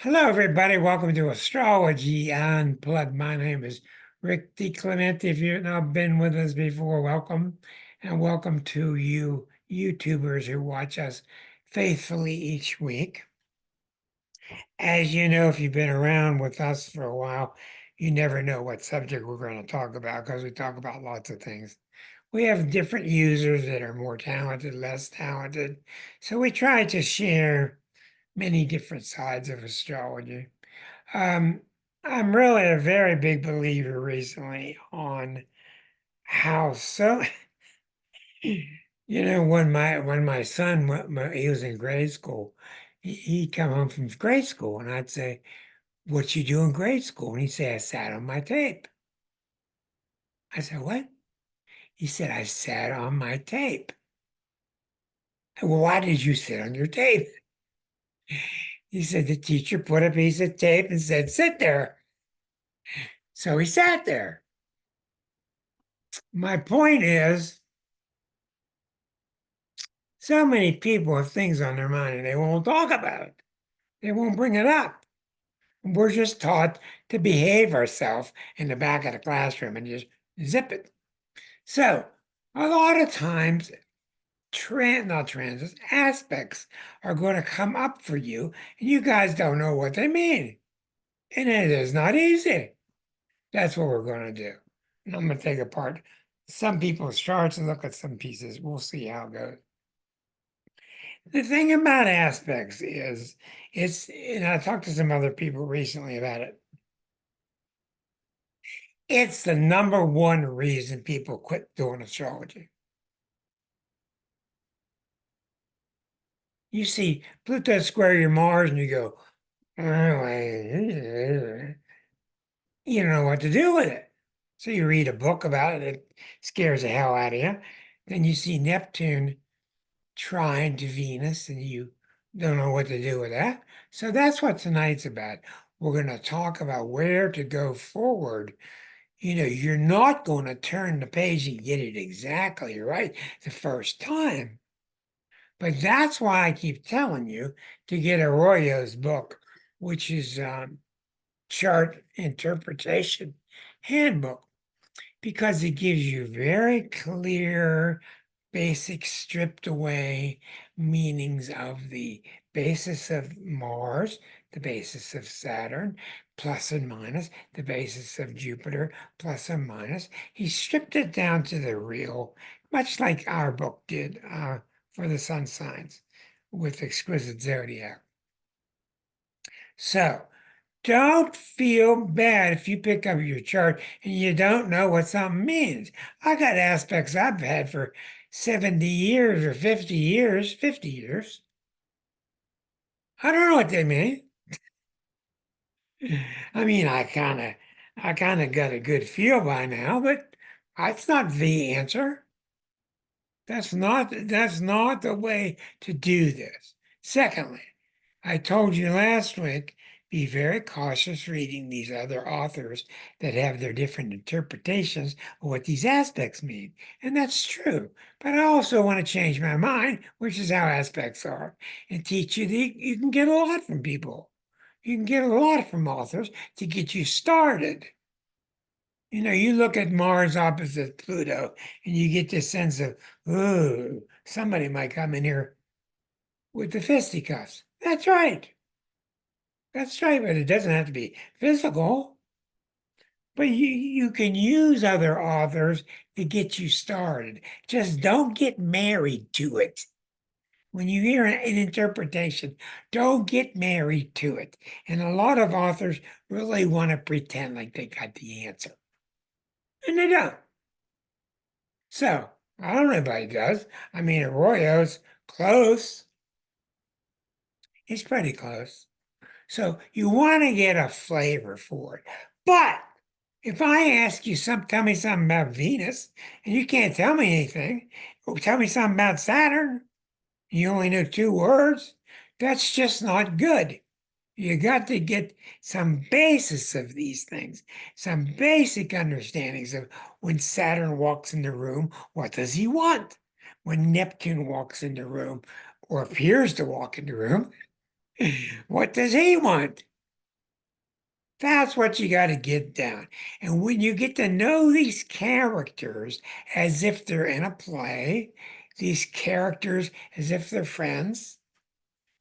Hello, everybody. Welcome to Astrology Unplugged. My name is Rick DiClemente. If you've not been with us before, welcome. And welcome to you YouTubers who watch us faithfully each week. As you know, if you've been around with us for a while, you never know what subject we're going to talk about because we talk about lots of things. We have different users that are more talented, less talented. So we try to share many different sides of astrology. Um, I'm really a very big believer recently on how when my son he was in grade school, he'd come home from grade school and I'd say, "What you do in grade school?" And he'd say, "I sat on my tape." I said, "What?" He said, "I sat on my tape." Well, why did you sit on your tape? He said, "The teacher put a piece of tape and said, 'Sit there.'" So he sat there. My point is, so many people have things on their mind and they won't talk about it. They won't bring it up. We're just taught to behave ourselves in the back of the classroom and just zip it. So a lot of times, not transits, aspects are going to come up for you, and you guys don't know what they mean. And it is not easy. That's what we're going to do. And I'm going to take apart some people's charts and look at some pieces. We'll see how it goes. The thing about aspects is and I talked to some other people recently about it. It's the number one reason people quit doing astrology. You see Pluto square your Mars and you go, "Oh, you don't know what to do with it." So you read a book about it, it scares the hell out of you. Then you see Neptune trine to Venus and you don't know what to do with that. So that's what tonight's about. We're going to talk about where to go forward. You're not going to turn the page and get it exactly right the first time. But that's why I keep telling you to get Arroyo's book, which is Chart Interpretation Handbook, because it gives you very clear, basic, stripped away meanings of the basis of Mars, the basis of Saturn, plus and minus, the basis of Jupiter, plus and minus. He stripped it down to the real, much like our book did for the sun signs with Exquisite Zodiac. So, don't feel bad if you pick up your chart and you don't know what something means. I got aspects I've had for 70 years or 50 years, 50 years. I don't know what they mean. I mean, I kind of got a good feel by now, but that's not the answer. That's not the way to do this. Secondly, I told you last week, be very cautious reading these other authors that have their different interpretations of what these aspects mean. And that's true. But I also want to change my mind, which is how aspects are, and teach you that you can get a lot from people. You can get a lot from authors to get you started. You look at Mars opposite Pluto and you get this sense of, oh, somebody might come in here with the fisticuffs. That's right. That's right, but it doesn't have to be physical. But you can use other authors to get you started. Just don't get married to it. When you hear an interpretation, don't get married to it. And a lot of authors really want to pretend like they got the answer. And they don't. So I don't know if anybody does. I mean, Arroyo's close. He's pretty close. So you want to get a flavor for it. But if I ask you tell me something about Venus, and you can't tell me anything, or tell me something about Saturn, and you only know two words, that's just not good. You got to get some basis of these things, some basic understandings of when Saturn walks in the room, what does he want? When Neptune walks in the room, or appears to walk in the room, What does he want? That's what you got to get down. And when you get to know these characters as if they're in a play, these characters as if they're friends,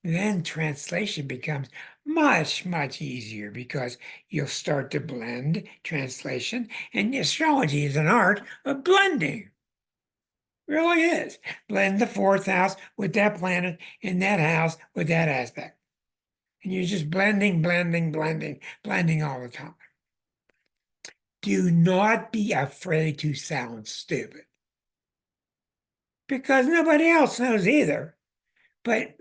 then translation becomes much, much easier because you'll start to blend translation. And astrology is an art of blending. Really is. Blend the fourth house with that planet in that house with that aspect. And you're just blending, blending, blending, blending all the time. Do not be afraid to sound stupid because nobody else knows either. But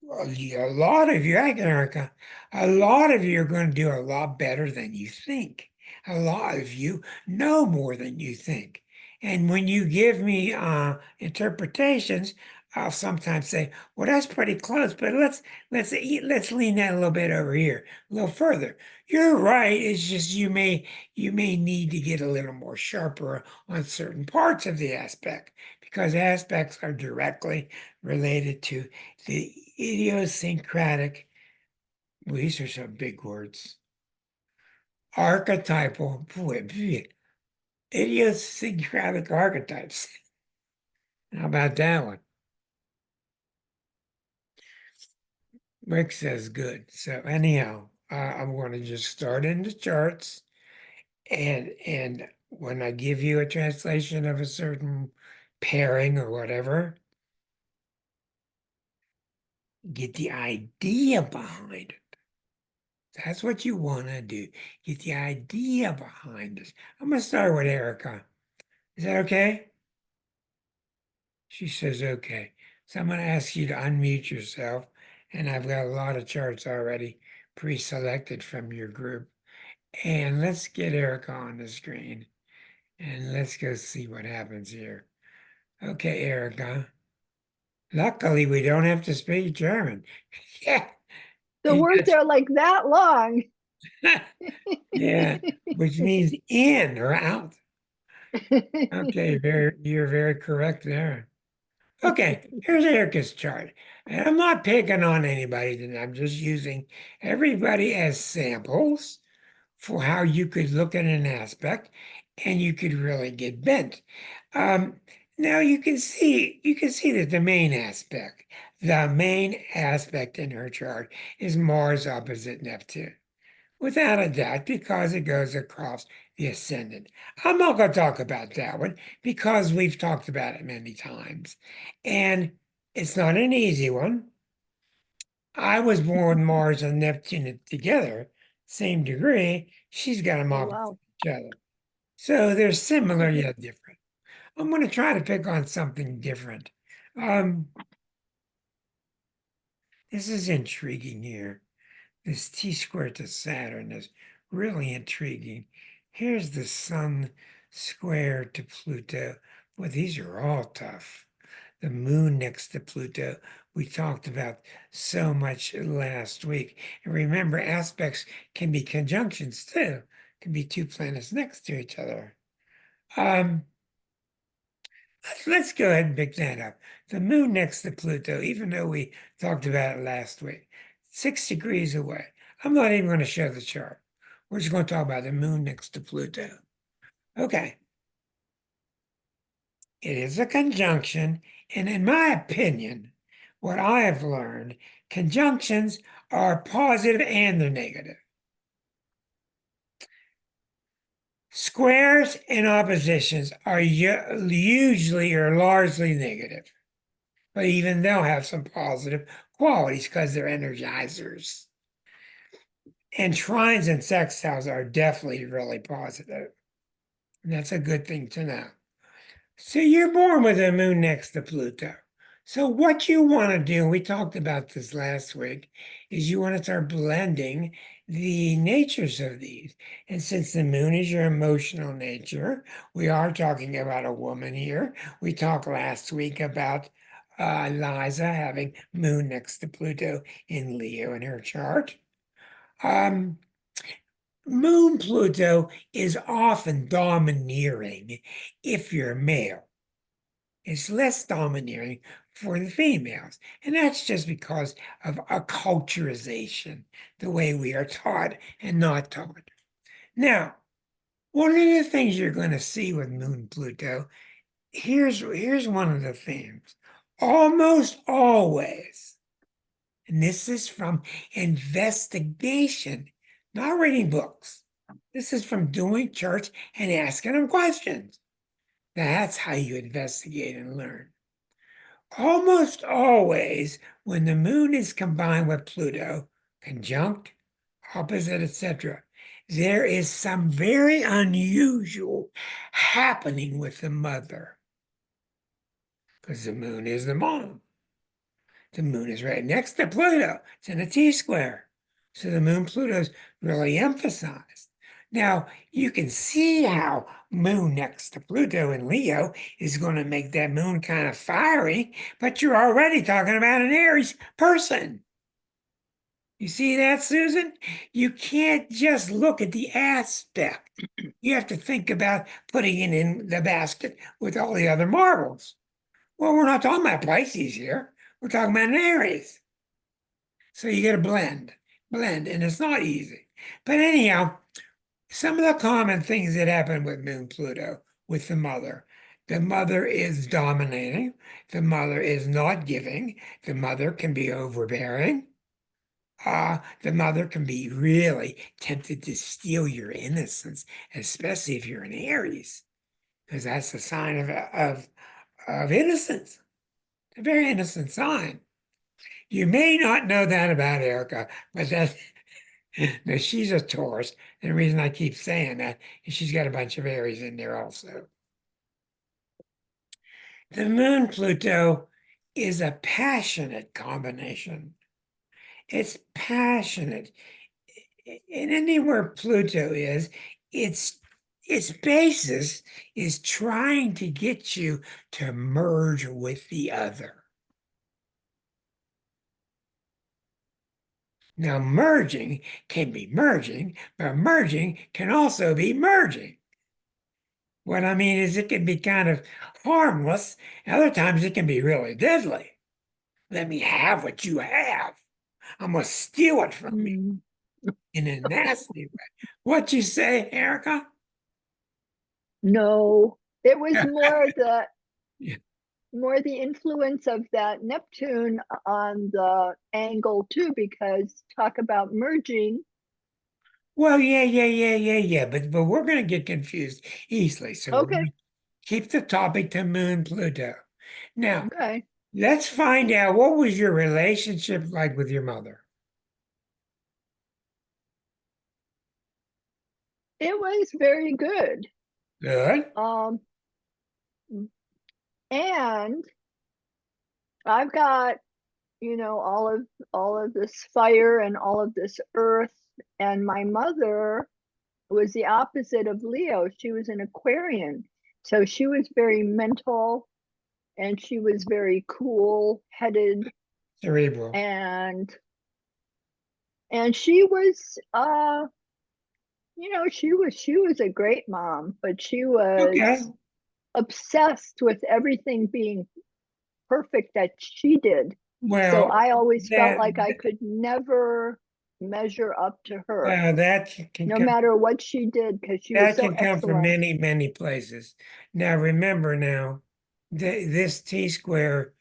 a lot of you, Erica, a lot of you are going to do a lot better than you think. A lot of you know more than you think. And when you give me interpretations, I'll sometimes say, "Well, that's pretty close, but let's lean that a little bit over here, a little further." You're right. It's just you may need to get a little more sharper on certain parts of the aspect because aspects are directly related to the idiosyncratic, well, these are some big words, archetypal, idiosyncratic archetypes. How about that one? Rick says good. So anyhow, I'm going to just start in the charts, and when I give you a translation of a certain pairing or whatever, get the idea behind it. That's what you want to do. Get the idea behind this. I'm going to start with Erica. Is that okay? She says, okay. So I'm going to ask you to unmute yourself. And I've got a lot of charts already pre-selected from your group. And let's get Erica on the screen. And let's go see what happens here. Okay, Erica. Luckily, we don't have to speak German. Yeah. The words are like that long. Yeah, which means in or out. Okay, you're very correct there. Okay, here's Erica's chart. And I'm not picking on anybody tonight. I'm just using everybody as samples for how you could look at an aspect and you could really get bent. Um, Now you can see that the main aspect in her chart is Mars opposite Neptune. Without a doubt, because it goes across the ascendant. I'm not going to talk about that one because we've talked about it many times. And it's not an easy one. I was born Mars and Neptune together, same degree. She's got them Oh, opposite wow. each other. So they're similar yet different. I'm going to try to pick on something different. Um, this is intriguing here. This T squared to Saturn is really intriguing. Here's the Sun square to Pluto. Well, these are all tough. The moon next to Pluto, we talked about so much last week. And remember, aspects can be conjunctions too, can be two planets next to each other. Um, let's go ahead and pick that up. The moon next to Pluto, even though we talked about it last week, 6 degrees away. I'm not even going to show the chart. We're just going to talk about the moon next to Pluto. Okay. It is a conjunction. And in my opinion, what I have learned, conjunctions are positive and they're negative. Squares and oppositions are usually or largely negative. But even they'll have some positive qualities because they're energizers. And trines and sextiles are definitely really positive. And that's a good thing to know. So you're born with a moon next to Pluto. So what you want to do, we talked about this last week, is you want to start blending the natures of these. And since the moon is your emotional nature, we are talking about a woman here. We talked last week about Liza having moon next to Pluto in Leo in her chart. Um, Moon Pluto is often domineering if you're male. is less domineering for the females. And that's just because of our culturization, the way we are taught and not taught. Now, one of the things you're going to see with Moon Pluto, here's one of the themes. Almost always, and this is from investigation, not reading books. This is from doing church and asking them questions. That's how you investigate and learn. Almost always, when the moon is combined with Pluto, conjunct, opposite, etc., there is some very unusual happening with the mother because the moon is the mom. The moon is right next to Pluto. It's in a T-square. So the moon Pluto is really emphasized. Now, you can see how moon next to Pluto in Leo is going to make that moon kind of fiery, but you're already talking about an Aries person. You see that, Susan? You can't just look at the aspect. You have to think about putting it in the basket with all the other marbles. Well, we're not talking about Pisces here. We're talking about an Aries. So you get a blend, and it's not easy. But anyhow, some of the common things that happen with Moon Pluto with the mother is dominating, the mother is not giving, the mother can be overbearing, the mother can be really tempted to steal your innocence, especially if you're an Aries, because that's a sign of innocence, a very innocent sign. You may not know that about Erica, but that no, she's a Taurus. And the reason I keep saying that is she's got a bunch of Aries in there also. The moon Pluto is a passionate combination. It's passionate. And anywhere Pluto is, its its basis is trying to get you to merge with the other. Now, merging can be merging, but merging can also be merging. What I mean is, it can be kind of harmless. Other times, it can be really deadly. Let me have what you have. I'm going to steal it from you Mm. in a nasty way. What you say, Erica? No, it was Yeah. more the influence of that Neptune on the angle too, because talk about merging. Well, yeah. But we're going to get confused easily. So we're going Okay, to keep the topic to Moon Pluto. Now, okay. let's find out, what was your relationship like with your mother? It was very good. Good. Um, and I've got, all of this fire and all of this earth, and my mother was the opposite of Leo. She was an Aquarian. So she was very mental and she was very cool headed, Cerebral. and she was she was a great mom, but she Okay. was obsessed with everything being perfect that she did. So Well, I always felt that like I could never measure up to her, that can no come matter what she did, because she was that so can come from excellent. many places. Now, remember now, this T square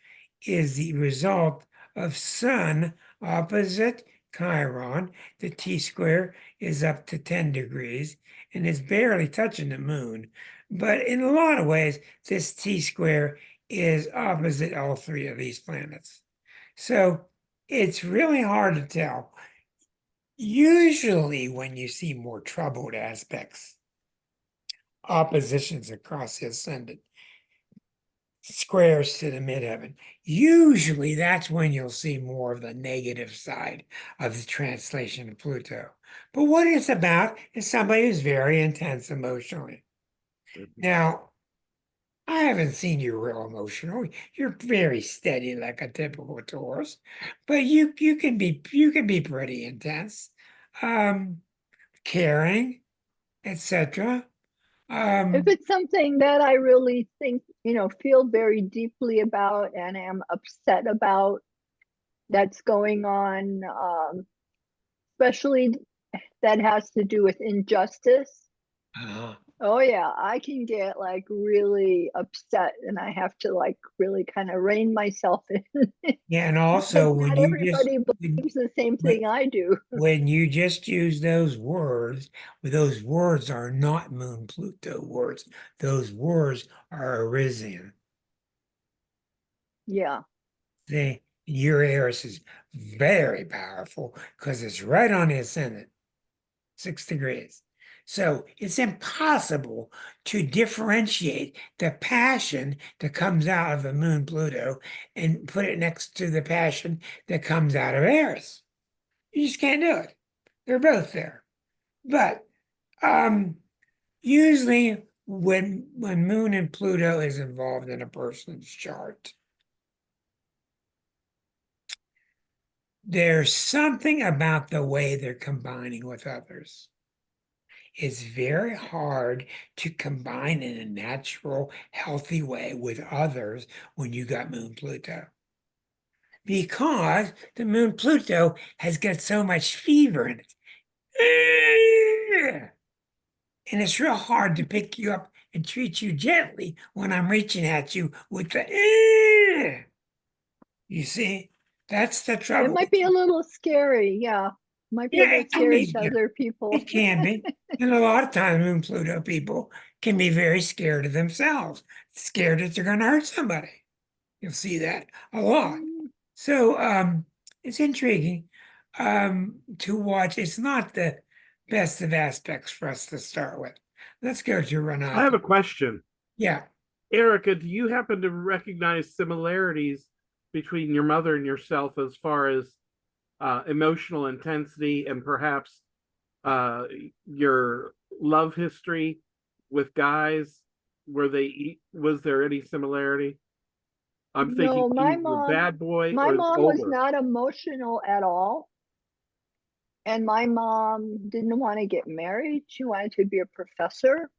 is the result of Sun opposite Chiron. The T square is up to 10 degrees and is barely touching the moon. But in a lot of ways, this T square is opposite all three of these planets. So it's really hard to tell. Usually, when you see more troubled aspects, oppositions across the ascendant, squares to the midheaven, usually that's when you'll see more of the negative side of the translation of Pluto. But what it's about is somebody who's very intense emotionally. Now, I haven't seen you real emotional. You're very steady like a typical Taurus, but you can be pretty intense, um, caring, etc. If Um, it's something that I really think feel very deeply about and am upset about that's going on, especially that has to do with injustice. Uh, Oh yeah, I can get like really upset and I have to like really kind of rein myself in yeah, and because also not everybody when, believes the same when thing I do. when you just use those words are not Moon Pluto words. Those words are Arisian. Yeah. The your Eris is very powerful because it's right on the ascendant, 6 degrees. So it's impossible to differentiate the passion that comes out of the moon Pluto and put it next to the passion that comes out of Eris. You just can't do it. They're both there. But um usually when moon and Pluto is involved in a person's chart, there's something about the way they're combining with others. It's very hard to combine in a natural, healthy way with others when you got Moon Pluto. Because the Moon Pluto has got so much fever in it. And it's real hard to pick you up and treat you gently when I'm reaching at you with the. You see, that's the It trouble might with be a you. little scary. Yeah. Might be a Yeah, little it can scary be to scary. other people. It can be. And a lot of times, Moon Pluto people can be very scared of themselves, scared that they're going to hurt somebody. You'll see that a lot. Mm, So it's intriguing to watch. It's not the best of aspects for us to start with. Let's go to I have Renata. a question. Yeah. Erica, do you happen to recognize similarities between your mother and yourself as far as emotional intensity and perhaps uh, your love history with guys? Was there any similarity? I'm thinking no, you the bad boy my or the mom was ogre. not emotional at all. And my mom didn't want to get married. She wanted to be a professor.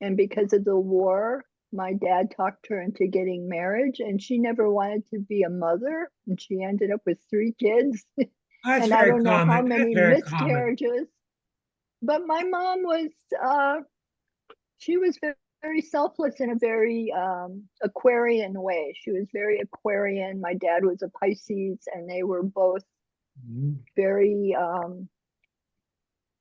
And because of the war, my dad talked her into getting marriage, and she never wanted to be a mother. And she ended up with 3 kids. That's And I very don't know how common. That's many very common. miscarriages. But my mom was, she was very selfless in a very Aquarian way. She was very Aquarian. My dad was a Pisces, and they were both Mhm. very,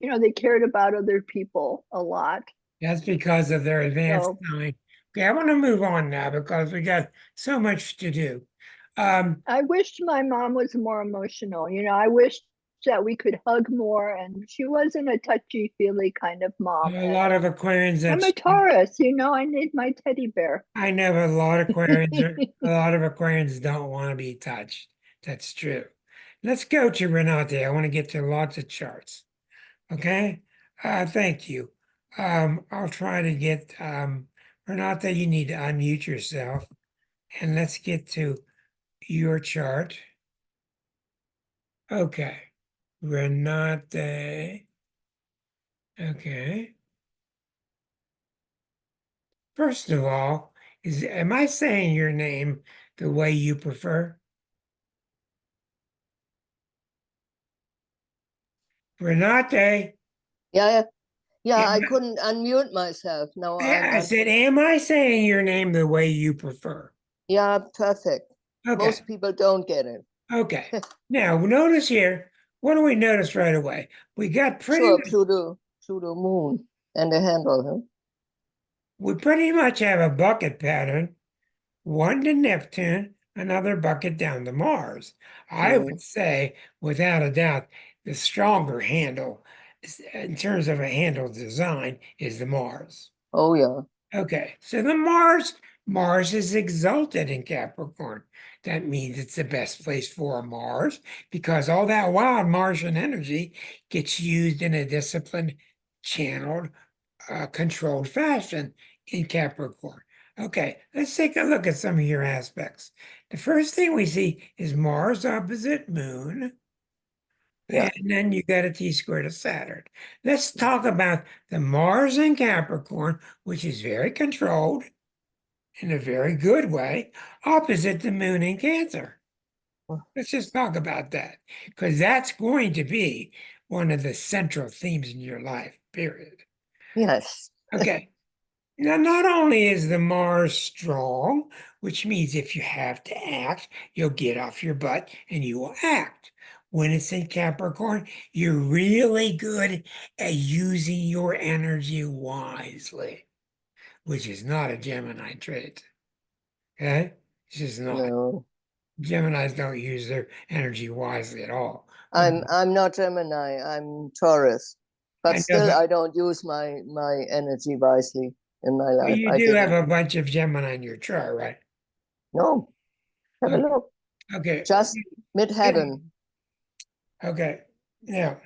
they cared about other people a lot. That's because of their advanced So mind. Okay, I want to move on now because we got so much to do. Um, I wished my mom was more emotional. I wished that we could hug more, and she wasn't a touchy feely kind of mom. a And lot of Aquarians I'm a that's Taurus, I need my teddy bear. I know a lot of a lot of Aquarians don't want to be touched. That's true. Let's go to Renate. I want to get to lots of charts. Okay. Thank you. I'll try to get Renate, you need to unmute yourself and let's get to your chart. Okay. Renate. Okay. First of all, am I saying your name the way you prefer? Renate. Yeah, yeah, Am I couldn't unmute myself. No, I said, am I saying your name the way you prefer? yeah, perfect. Okay. Most people don't get it. Okay. Now notice here, what do we notice right away? We got pretty Sure, much Pluto moon and the handle, huh? we pretty much have a bucket pattern, one to Neptune, another bucket down to Mars. I would Mm. say, without a doubt, the stronger handle in terms of a handle design is the Mars. Oh, yeah. Okay, so Mars is exalted in Capricorn. That means it's the best place for a Mars because all that wild Martian energy gets used in a disciplined, channeled, controlled fashion in Capricorn. Okay, let's take a look at some of your aspects. The first thing we see is Mars opposite Moon. Yeah. And then you got a T-squared of Saturn. Let's talk about the Mars in Capricorn, which is very controlled in a very good way, opposite the moon in Cancer. Let's just talk about that, because that's going to be one of the central themes in your life, period. Yes. Okay. Now, not only is the Mars strong, which means if you have to act, you'll get off your butt and you will act. When it's in Capricorn, you're really good at using your energy wisely, which is not a Gemini trait. Okay? It's just not. No. Geminis don't use their energy wisely at all. I'm not Gemini, I'm Taurus. But I know, still I don't use my energy wisely in my but life. you I do have didn't. a bunch of Gemini in your chart, right? No. Have a Okay. look. Okay. Just mid-heaven. Okay. Now,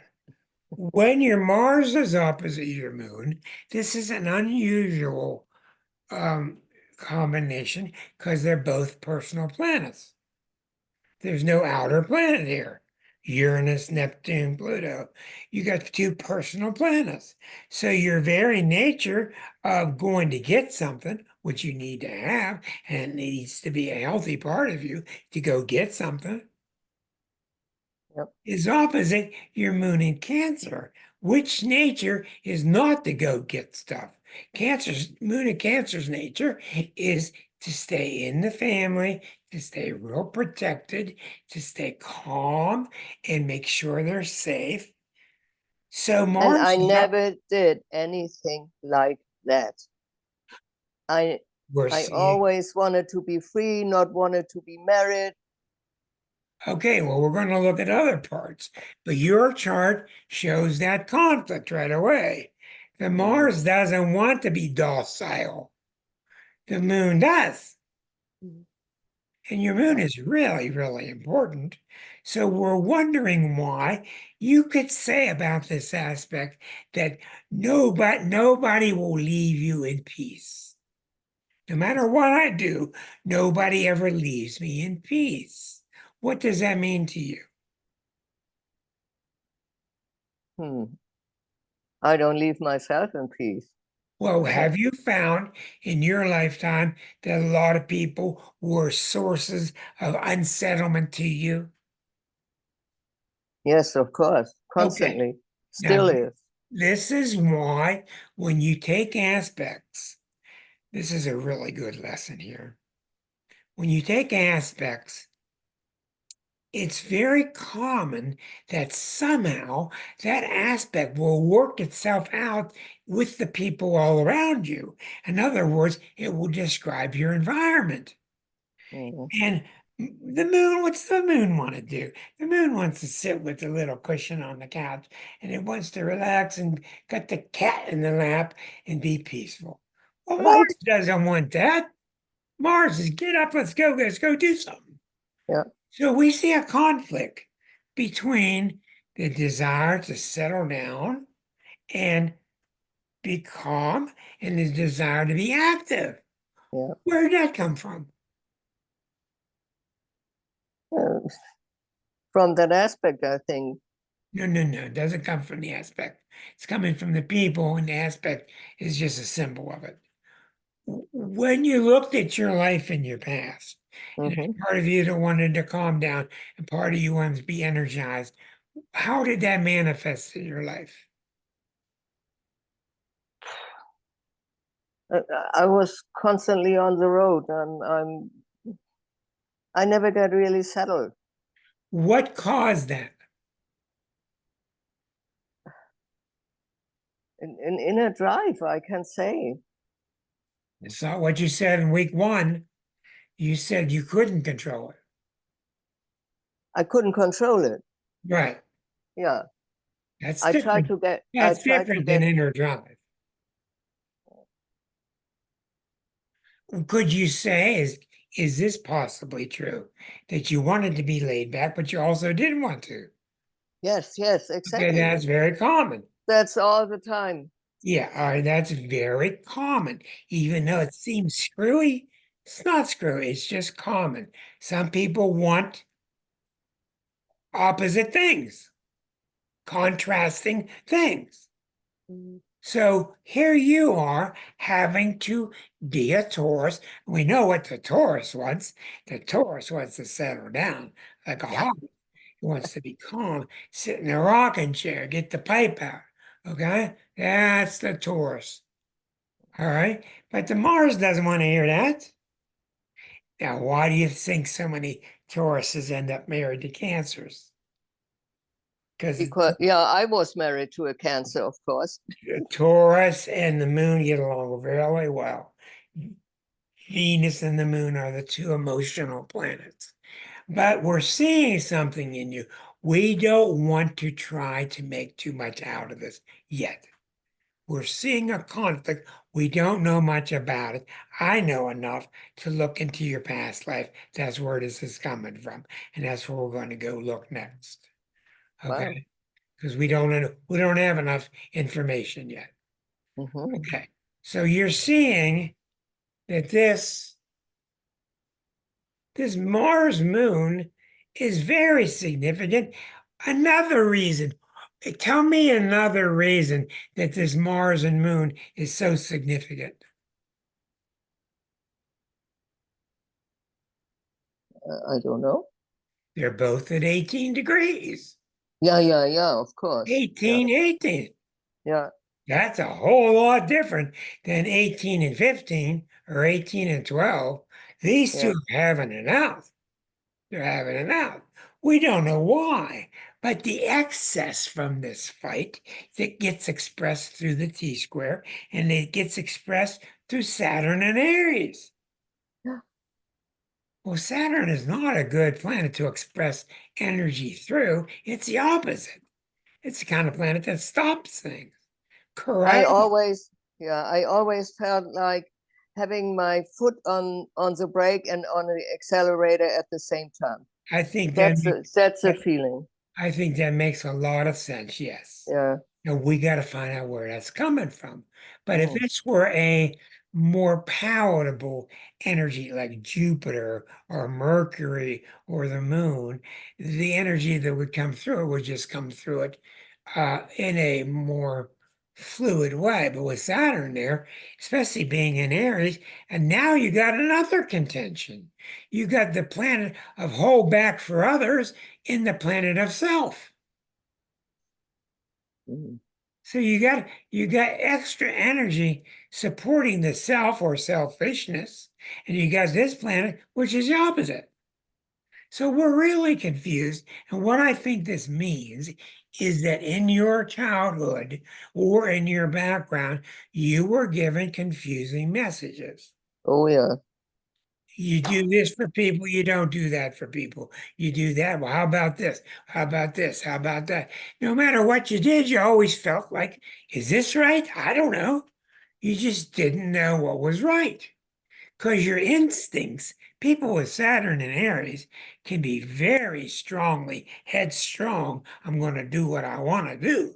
when your Mars is opposite your moon, this is an unusual combination because they're both personal planets. There's no outer planet here. Uranus, Neptune, Pluto. You got two personal planets. So your very nature of going to get something, which you need to have, and it needs to be a healthy part of you to go get something, Yep. is opposite your moon in Cancer, which nature is not to go get stuff. Cancer's moon in Cancer's nature is to stay in the family, to stay real protected, to stay calm and make sure they're safe. So And Mars I is up, never did anything like that. I we're I seeing. always wanted to be free, not wanted to be married. Okay, well, we're going to look at other parts, but your chart shows that conflict right away. The Mars doesn't want to be docile. The moon does. And your moon is really, really important. So we're wondering why you could say about this aspect that nobody will leave you in peace. No matter what I do, nobody ever leaves me in peace. What does that mean to you? Hmm. I don't leave myself in peace. Well, have you found in your lifetime that a lot of people were sources of unsettlement to you? Yes, of course. Okay. Constantly. Now, Still is. this is why when you take aspects, this is a really good lesson here. When you take aspects, it's very common that somehow that aspect will work itself out with the people all around you. In other words, it will describe your environment. Mhm. And the moon, what's the moon want to do? The moon wants to sit with the little cushion on the couch and it wants to relax and got the cat in the lap and be peaceful. Well, Right. Mars doesn't want that. Mars is get up, let's go do something. Yeah. So we see a conflict between the desire to settle down and be calm and the desire to be active. Yeah. Where did that come from? Uh, from that aspect, I think. No, no, no. It doesn't come from the aspect. It's coming from the people, and the aspect is just a symbol of it. When you looked at your life in your past, and there's Mhm. part of you that wanted to calm down, and part of you wanted to be energized, how did that manifest in your life? I was constantly on the road. I never got really settled. What caused that? In inner drive, I can say. It's not what you said in week one. You said you couldn't control it. I couldn't control it. Right. Yeah. That's I tried different. to get I That's tried to different than get inner drive. Could you say, is this possibly true? That you wanted to be laid back, but you also didn't want to? yes, yes, Okay, exactly. that's very common. That's all the time. Yeah, all right, that's very common. Even though it seems screwy, it's not screwy, it's just common. Some people want opposite things, contrasting things. So here you are having to be a Taurus. We know what the Taurus wants. The Taurus wants to settle down like a Yeah. hog. He wants to be calm, sit in a rocking chair, get the pipe out. Okay? That's the Taurus. All right. But the Mars doesn't want to hear that. Now, why do you think so many Tauruses end up married to Cancers? Because Because yeah, I was married to a Cancer, of course. Taurus and the moon get along very well. Venus and the moon are the two emotional planets. But we're seeing something in you. We don't want to try to make too much out of this yet. We're seeing a conflict. We don't know much about it. I know enough to look into your past life. That's where this is coming from. And that's where we're going to go look next. Wow. Okay. Because we don't have enough information yet. Hmm. Okay. So you're seeing that this Mars moon is very significant. Another reason, tell me another reason that this Mars and moon is so significant. I don't know. They're both at 18 degrees. Yeah, of course. 18, 18. Yeah, That's a whole lot different than 18 and 15 or 18 and 12. These two yeah. are having it out. They're having it out. We don't know why, but the excess from this fight that gets expressed through the T square and it gets expressed through Saturn and Aries. Yeah. Well, Saturn is not a good planet to express energy through. It's the opposite. It's the kind of planet that stops things. I Correct? always, yeah, I always felt like having my foot on the brake and on the accelerator at the same time. I think That's a feeling. I think that makes a lot of sense. Yes. Yeah. And we got to find out where that's coming from. But if Mm. this were a more palatable energy like Jupiter or Mercury or the moon, the energy that would come through it would just come through it in a more fluid way. But with Saturn there, especially being in Aries, and now you got another contention. You got the planet of hold back for others in the planet of self. Mm. So you got extra energy supporting the self or selfishness, and you got this planet, which is the opposite. So we're really confused. And what I think this means is that in your childhood or in your background, you were given confusing messages. Oh yeah. You do this for people, you don't do that for people. You do that. Well, how about this? How about this? How about that? No matter what you did, you always felt like, is this right? I don't know. You just didn't know what was right. Because your instincts, people with Saturn and Aries, can be very strongly headstrong. I'm going to do what I want to do.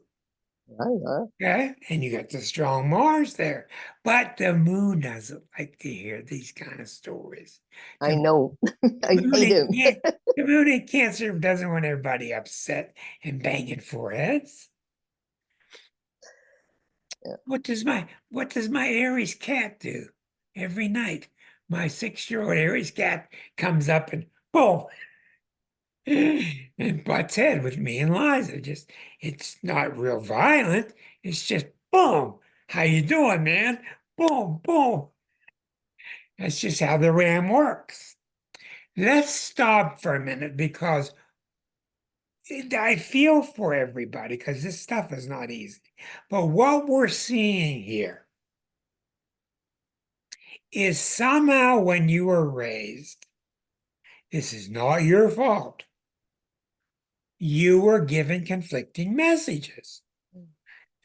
Yeah. Okay, and you got the strong Mars there, but the moon doesn't like to hear these kind of stories. I The know. I moon hate in him. the moon in Cancer doesn't want everybody upset and banging foreheads. Yeah. What does my Aries cat do every night? My 6-year-old Aries cat comes up and boom and butts head with me and Liza. Just it's not real violent. It's just boom. How you doing, man? Boom, boom. That's just how the ram works. Let's stop for a minute because I feel for everybody because this stuff is not easy. But what we're seeing here is somehow when you were raised, this is not your fault. You were given conflicting messages.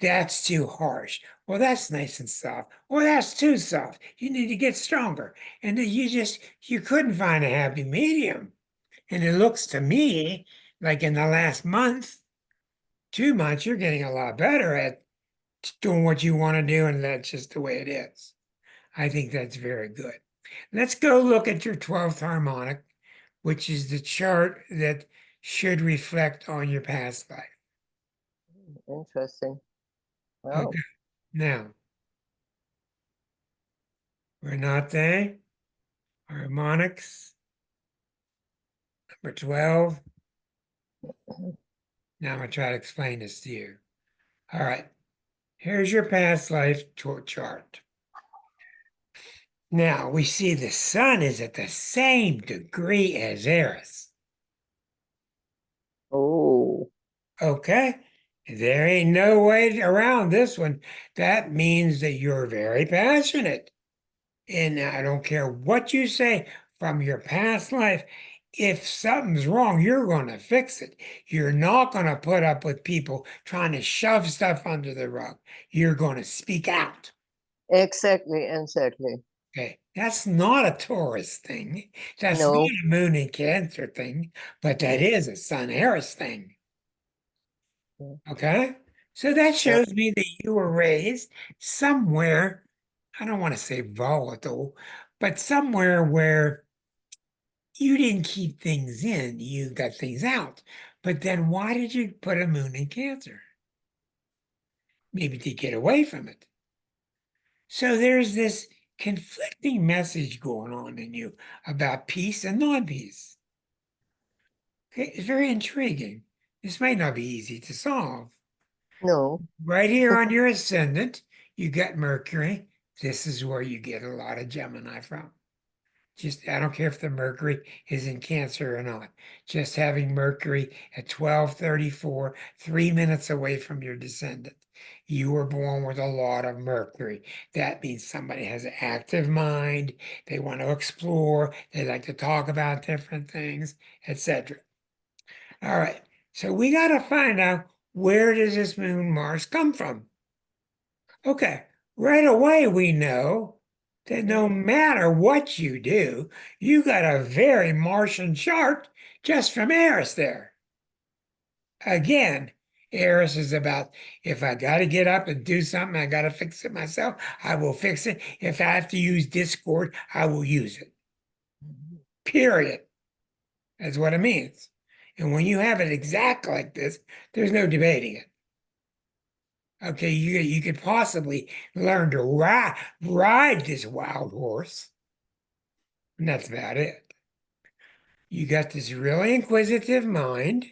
That's too harsh. Well, that's nice and soft. Well, that's too soft. You need to get stronger. And then you couldn't find a happy medium. And it looks to me like in the last month, 2 months, you're getting a lot better at doing what you want to do. And that's just the way it is. I think that's very good. Let's go look at your 12th harmonic, which is the chart that should reflect on your past life. Interesting. Wow. Okay. Now, Renate, harmonics, number 12. Now I'm going to try to explain this to you. All right, here's your past life chart. Now we see the sun is at the same degree as Eris. Oh, Okay, there ain't no way around this one. That means that you're very passionate. And I don't care what you say from your past life. If something's wrong, you're going to fix it. You're not going to put up with people trying to shove stuff under the rug. You're going to speak out. exactly, exactly. Okay. That's not a Taurus thing. That's not No. a moon and Cancer thing, but that is a Sun Eris thing. Yeah. Okay. So that shows me that you were raised somewhere, I don't want to say volatile, but somewhere where you didn't keep things in, you got things out. But then why did you put a moon in Cancer? Maybe to get away from it. So there's this conflicting message going on in you about peace and non-peace. Okay, it's very intriguing. This might not be easy to solve. No. Right here on your ascendant, you got Mercury. This is where you get a lot of Gemini from. Just, I don't care if the Mercury is in Cancer or not. Just having Mercury at 1234, 3 minutes away from your descendant. You were born with a lot of Mercury. That means somebody has an active mind. They want to explore. They like to talk about different things, etc. All right. So we got to find out, where does this moon Mars come from? Okay. Right away, we know that no matter what you do, you got a very Martian chart just from Eris there. Again, Eris is about, if I got to get up and do something, I got to fix it myself, I will fix it. If I have to use Discord, I will use it. Period. That's what it means. And when you have it exact like this, there's no debating it. Okay, you could possibly learn to ride this wild horse. And that's about it. You got this really inquisitive mind.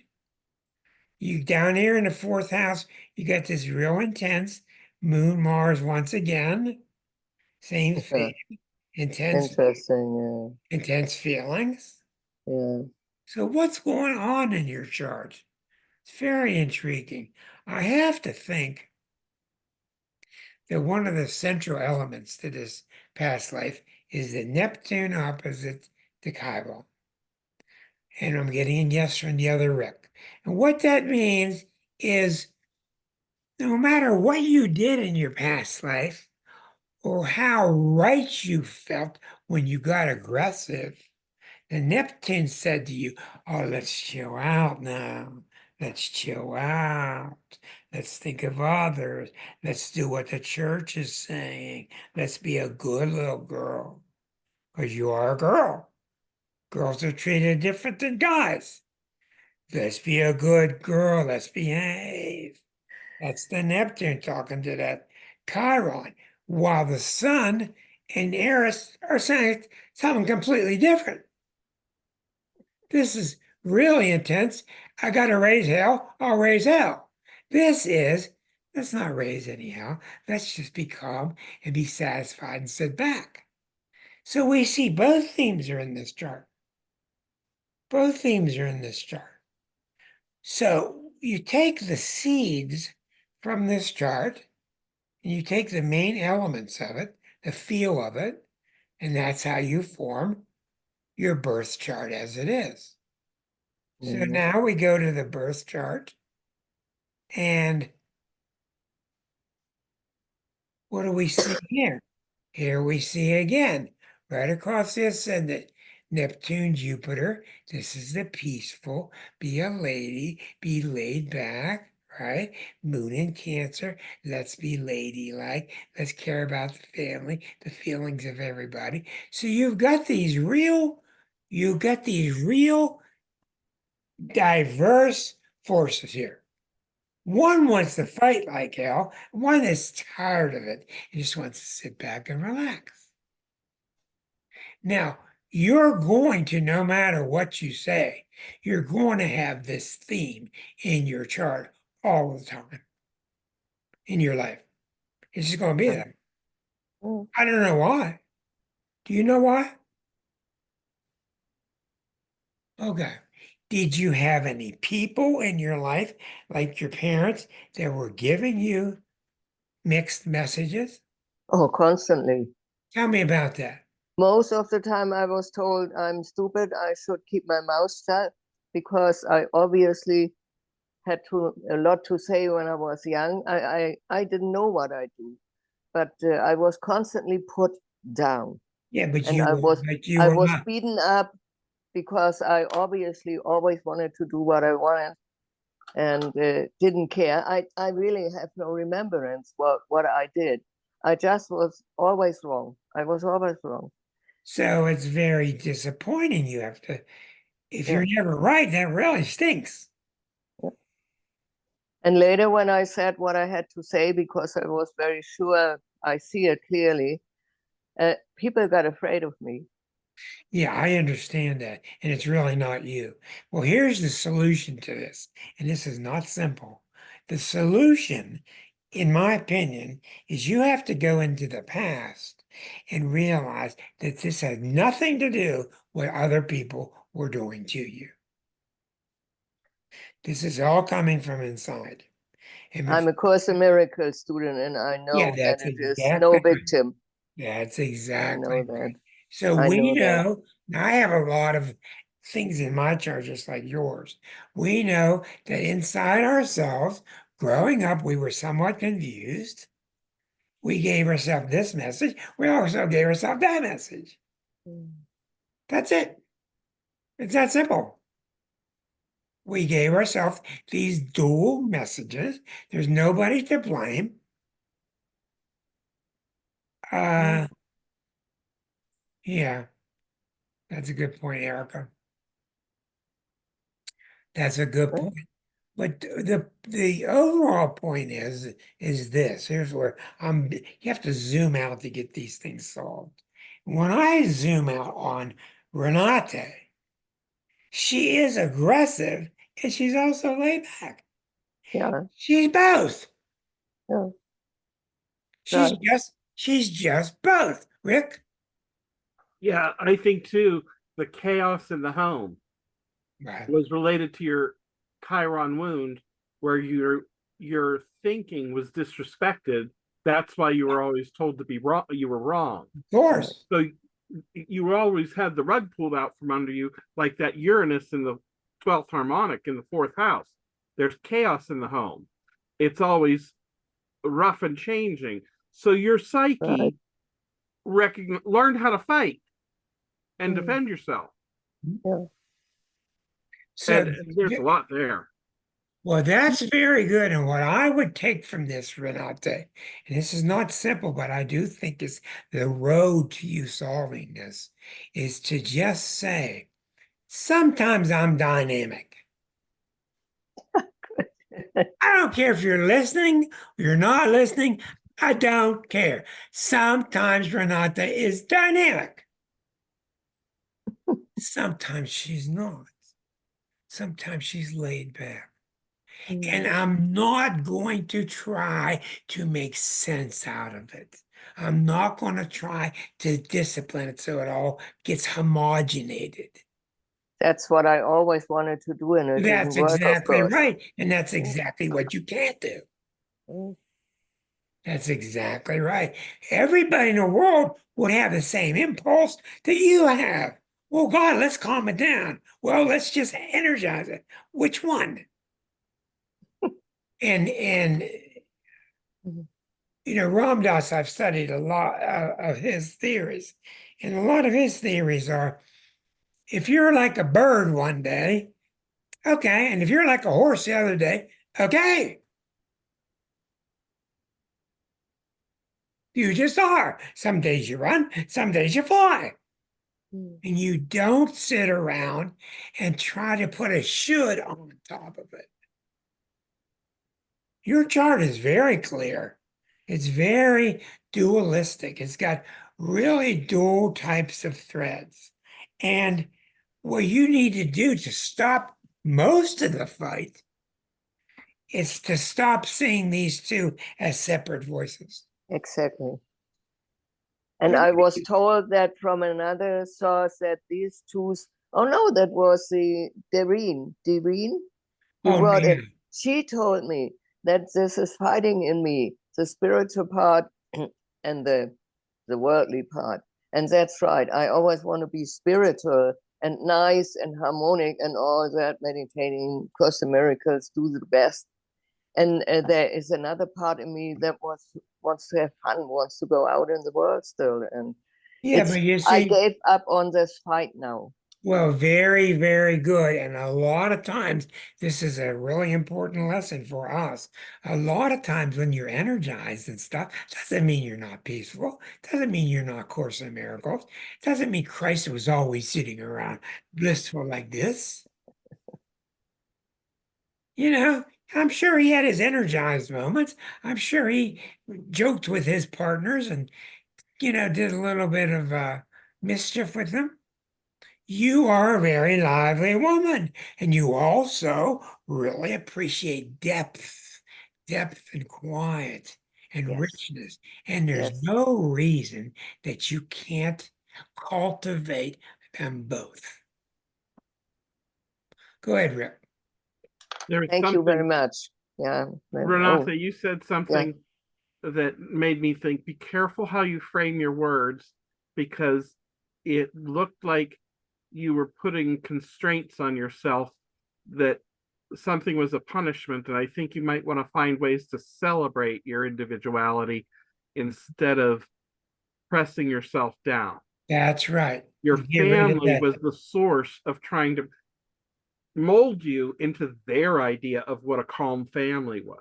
You down here in the fourth house, you got this real intense moon, Mars once again. Same Yeah. thing. Intense, Interesting. intense feelings. Yeah. So what's going on in your chart? It's very intriguing. I have to think that one of the central elements to this past life is the Neptune opposite to Chiron. And I'm getting a yes from the other Rick. And what that means is, no matter what you did in your past life or how right you felt when you got aggressive, the Neptune said to you, oh, let's chill out now. Let's chill out. Let's think of others. Let's do what the church is saying. Let's be a good little girl. Because you are a girl. Girls are treated different than guys. Let's be a good girl. Let's behave. That's the Neptune talking to that Chiron. While the Sun and Eris are saying something completely different. This is really intense. I got to raise hell. I'll raise hell. Let's not raise any hell. Let's just be calm and be satisfied and sit back. So we see both themes are in this chart. Both themes are in this chart. So you take the seeds from this chart and you take the main elements of it, the feel of it, and that's how you form your birth chart as it is. So now we go to the birth chart, and what do we see here? Here we see again, right across the ascendant, Neptune, Jupiter. This is the peaceful, be a lady, be laid back, right? Moon in Cancer, let's be ladylike, let's care about the family, the feelings of everybody. So you've got these real diverse forces here. One wants to fight like hell. One is tired of it and just wants to sit back and relax. Now, you're going to, no matter what you say, you're going to have this theme in your chart all the time in your life. It's just going to be there. Mm. I don't know why. Do you know why? Okay. Did you have any people in your life, like your parents, that were giving you mixed messages? Oh, constantly. Tell me about that. Most of the time I was told I'm stupid, I should keep my mouth shut because I obviously had a lot to say when I was young. I didn't know what I do, but I was constantly put down, Yeah, and I you were was not. beaten up because I obviously always wanted to do what I wanted and didn't care. I really have no remembrance what I did. I just was always wrong. I was always wrong. So it's very disappointing. You have to, if Yeah. you're never right, that really stinks. Yeah. And later, when I said what I had to say, because I was very sure I see it clearly, people got afraid of me. Yeah, I understand that. And it's really not you. Well, here's the solution to this. And this is not simple. The solution, in my opinion, is you have to go into the past and realize that this has nothing to do with other people were doing to you. This is all coming from inside. And I'm a Course in Miracles student, and I yeah, know that that's it is no exactly right. victim. That's I know exactly that. right. So I we know that. know, now I have a lot of things in my chart just like yours. We know that inside ourselves, growing up, we were somewhat confused. We gave ourselves this message. We also gave ourselves that message. That's it. It's that simple. We gave ourselves these dual messages. There's nobody to blame. Uh, yeah, that's a good point, Erica. That's a good point. But the overall point is this. Here's where you have to zoom out to get these things solved. When I zoom out on Renate, she is aggressive and she's also laid back. Yeah, She's both. yeah, She's right. just both, Rick. Yeah, I think too, the chaos in the home Right. was related to your Chiron wound, where your thinking was disrespected. That's why you were always told to be wrong. You were wrong. Of course. So you always had the rug pulled out from under you, like that Uranus in the 12th harmonic in the fourth house. There's chaos in the home. It's always rough and changing. So your Right. psyche learned how to fight and defend yourself. Yeah. So And there's a lot there. well, that's very good. And what I would take from this, Renate, and this is not simple, but I do think it's the road to you solving this, is to just say, sometimes I'm dynamic. I don't care if you're listening or you're not listening. I don't care. Sometimes Renata is dynamic. Sometimes she's not. Sometimes she's laid back. And I'm not going to try to make sense out of it. I'm not going to try to discipline it so it all gets homogenated. That's what I always wanted to do, and it didn't That's work, of exactly course. right. And that's exactly what you can't do. Mm. That's exactly right. Everybody in the world would have the same impulse that you have. Well, God, let's calm it down. Well, let's just energize it. Which one? And Mhm. you know, Ram Dass, I've studied a lot of his theories, and a lot of his theories are: if you're like a bird one day, okay, and if you're like a horse the other day, okay, you just are. Some days you run, some days you fly. And you don't sit around and try to put a should on top of it. Your chart is very clear. It's very dualistic. It's got really dual types of threads. And what you need to do to stop most of the fight is to stop seeing these two as separate voices. Exactly. And Good I for was you. told that from another source that these two, oh no, that was the Doreen, who Oh, wrote it. man. She told me that this is fighting in me, the spiritual part and the worldly part. And that's right. I always want to be spiritual and nice and harmonic and all that, meditating, Course the Miracles, do the best. And there is another part in me that wants to have fun, wants to go out in the world still. And Yeah, it's but you I see, gave up on this fight now. well, very, very good. And a lot of times, this is a really important lesson for us. A lot of times when you're energized and stuff, doesn't mean you're not peaceful. Doesn't mean you're not Course in Miracles. Doesn't mean Christ was always sitting around blissful like this. You know, I'm sure he had his energized moments. I'm sure he joked with his partners and, did a little bit of mischief with them. You are a very lively woman, and you also really appreciate depth and quiet and Yes, richness. And there's yes. no reason that you can't cultivate them both. Go ahead, Rick. There is Thank you very something, much. Yeah. Renata, you said yeah. something that made me think, be careful how you frame your words, because it looked like you were putting constraints on yourself, that something was a punishment. And I think you might want to find ways to celebrate your individuality instead of pressing yourself down. That's right. Your You get rid of family that. was the source of trying to mold you into their idea of what a calm family was.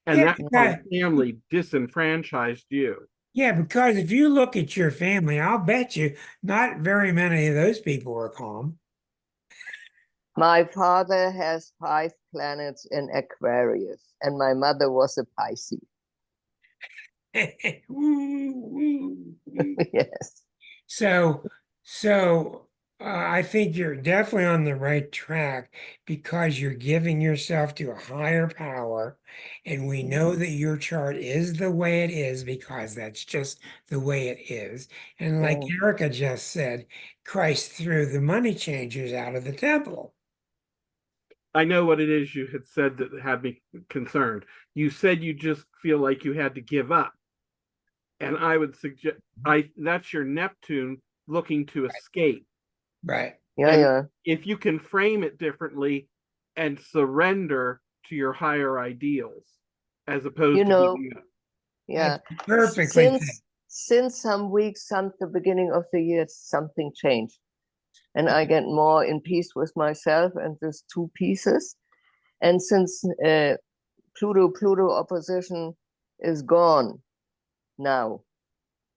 And Yeah, that calm because, family disenfranchised you. yeah, because if you look at your family, I'll bet you not very many of those people are calm. My father has 5 planets in Aquarius, and my mother was a Pisces. Yes. So, I think you're definitely on the right track because you're giving yourself to a higher power. And we know that your chart is the way it is because that's just the way it is. And like Yeah. Erica just said, Christ threw the money changers out of the temple. I know what it is you had said that had me concerned. You said you just feel like you had to give up. And I would suggest, that's your Neptune looking to escape. Right. Yeah, And yeah. if you can frame it differently and surrender to your higher ideals as opposed You to know, giving up. yeah. Perfectly said. Since some weeks, since the beginning of the year, something changed. And I get more in peace with myself and these 2 pieces. And since Pluto opposition is gone now,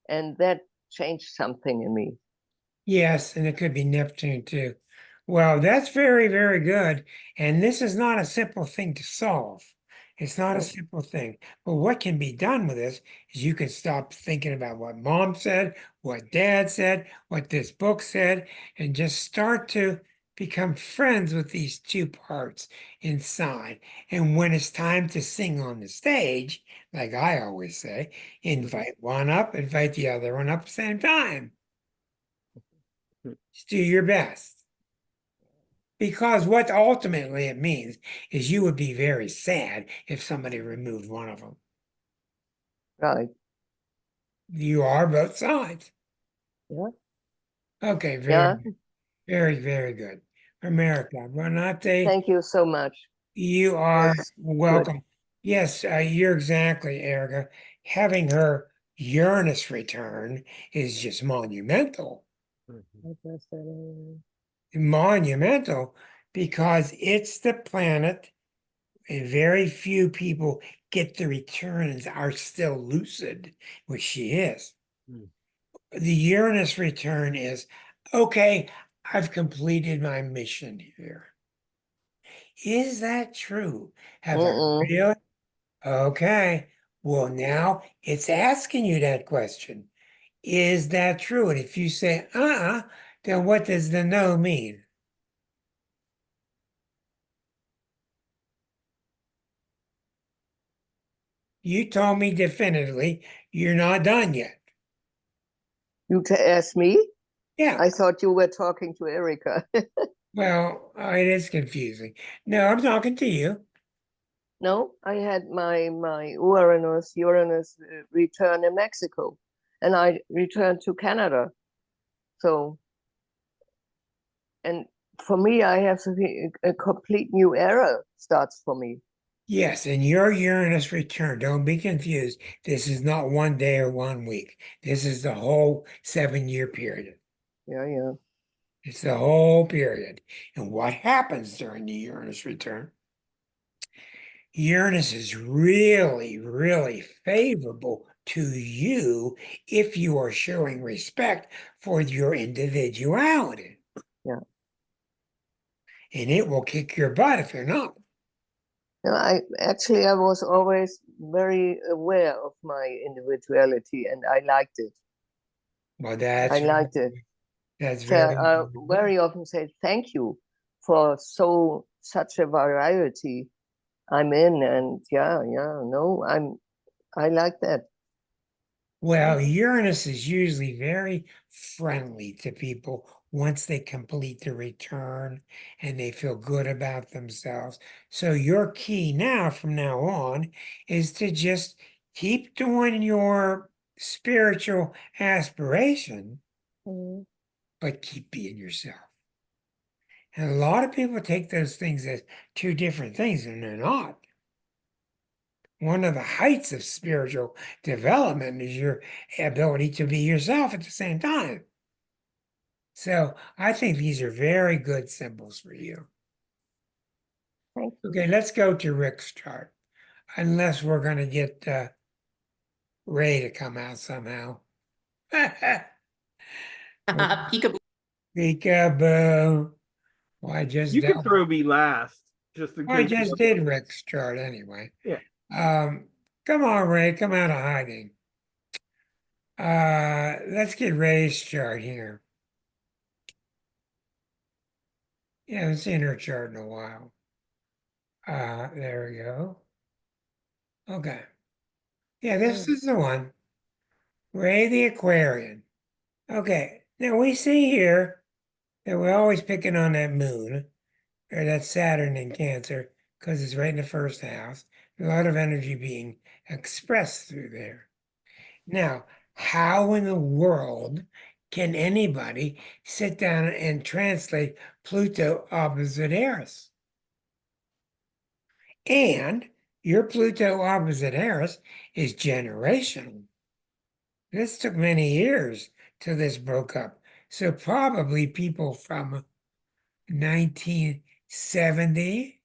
and that changed something in me. Yes, and it could be Neptune too. Well, that's very, very good. And this is not a simple thing to solve. It's not a No, simple thing. But what can be done with this is you can stop thinking about what mom said, what dad said, what this book said, and just start to become friends with these two parts inside. And when it's time to sing on the stage, like I always say, invite one up, invite the other one up at the same time. Just do your best. Because what ultimately it means is you would be very sad if somebody removed one of them. right. You are both sides. Yeah. Okay, Yeah. very, very good. America, Renate, Thank you so much. you It are was good. welcome. Yes, you're exactly, Erica. Having her Uranus return is just monumental. Monumental because it's the planet and very few people get the return and are still lucid, which she is. The Uranus return is okay, I've completed my mission here. Is that true? Have I Mm-mm. really? Okay. Well, now it's asking you that question. Is that true? And if you say, then what does the no mean? You told me definitively you're not done yet. You to ask me? Yeah. I thought you were talking to Erica. Well, it is confusing. No, I'm talking to you. No, I had my Uranus return in Mexico, and I returned to Canada. So, and for me, I have a complete new era starts for me. Yes, and your Uranus return, don't be confused. This is not one day or 1 week. This is the whole 7 year period. Yeah, yeah. It's the whole period. And what happens during the Uranus return? Uranus is really, really favorable to you if you are showing respect for your individuality. Yeah. And it will kick your butt if you're not. No, I was always very aware of my individuality, and I liked it. Well, I liked it. that's So very, I very good. very often say thank you for such a variety I'm in, and yeah, no, I like that. Well, Uranus is usually very friendly to people once they complete the return and they feel good about themselves. So your key now from now on is to just keep doing your spiritual aspiration, Mm. but keep being yourself. And a lot of people take those things as two different things, and they're not. One of the heights of spiritual development is your ability to be yourself at the same time. So I think these are very good symbols for you. Thank you. Okay, let's go to Rick's chart. Unless we're going to get Ray to come out somehow. Peekaboo. Peekaboo. Well, I just You can dealt, throw me last, just in I case. just did Rick's chart anyway. Yeah. Come on, Ray, come out of hiding. Let's get Ray's chart here. Yeah, I haven't seen her chart in a while. There we go. Okay. Yeah, this is the one. Ray the Aquarian. Okay. Now we see here that we're always picking on that moon or that Saturn in Cancer because it's right in the first house. A lot of energy being expressed through there. Now, how in the world can anybody sit down and translate Pluto opposite Eris? And your Pluto opposite Eris is generational. This took many years till this broke up. So probably people from 1970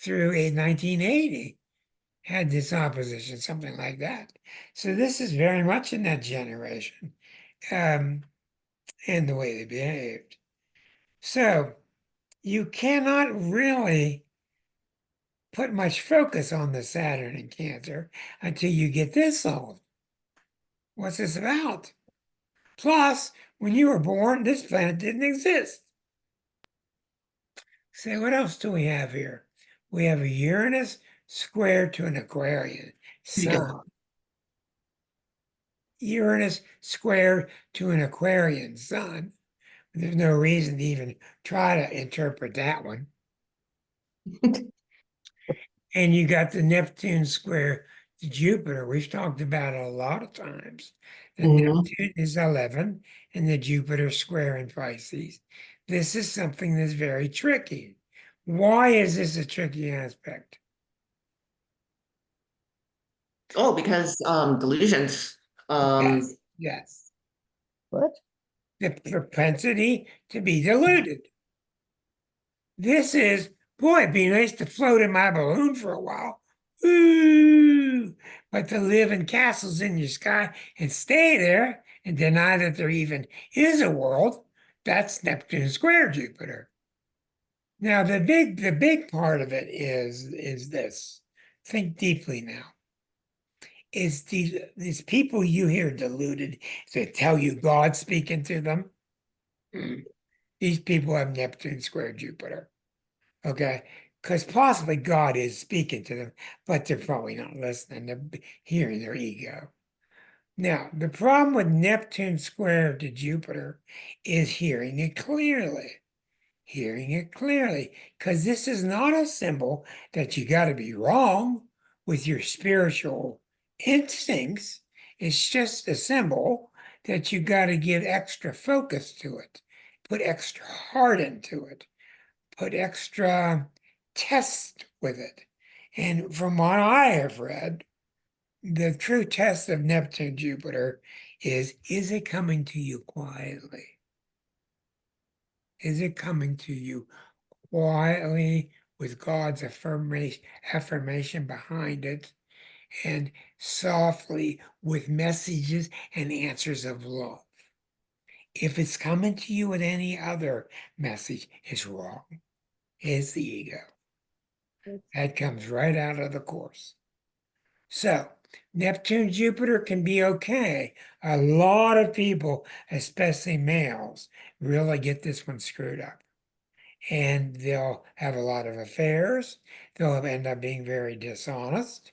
through 1980 had this opposition, something like that. So this is very much in that generation, and the way they behaved. So you cannot really put much focus on the Saturn in Cancer until you get this solved. What's this about? Plus, when you were born, this planet didn't exist. So what else do we have here? We have a Uranus square to an Aquarian sun. Uranus square to an Aquarian sun. There's no reason to even try to interpret that one. And you got the Neptune square to Jupiter. We've talked about it a lot of times. The Neptune is 11 and the Jupiter square in Pisces. This is something that's very tricky. Why is this a tricky aspect? Oh, because delusions. Yes, yes. What? The propensity to be deluded. This is, boy, it'd be nice to float in my balloon for a while. Ooh, but to live in castles in your sky and stay there and deny that there even is a world, That's Neptune square Jupiter. Now the big part of it is this. Think deeply now. Is these people you hear deluded that tell you God's speaking to them? These people have Neptune square Jupiter. Okay. Because possibly God is speaking to them, but they're probably not listening. They're hearing their ego. Now, the problem with Neptune square to Jupiter is hearing it clearly. Hearing it clearly. Because this is not a symbol that you got to be wrong with your spiritual instincts. It's just a symbol that you got to give extra focus to it, put extra heart into it, put extra test with it. And from what I have read, the true test of Neptune Jupiter is it coming to you quietly? Is it coming to you quietly with God's affirmation behind it, and softly with messages and answers of love? If it's coming to you with any other message, it's wrong. It's the ego. That comes right out of the course. So Neptune Jupiter can be okay. A lot of people, especially males, really get this one screwed up. And they'll have a lot of affairs. They'll end up being very dishonest.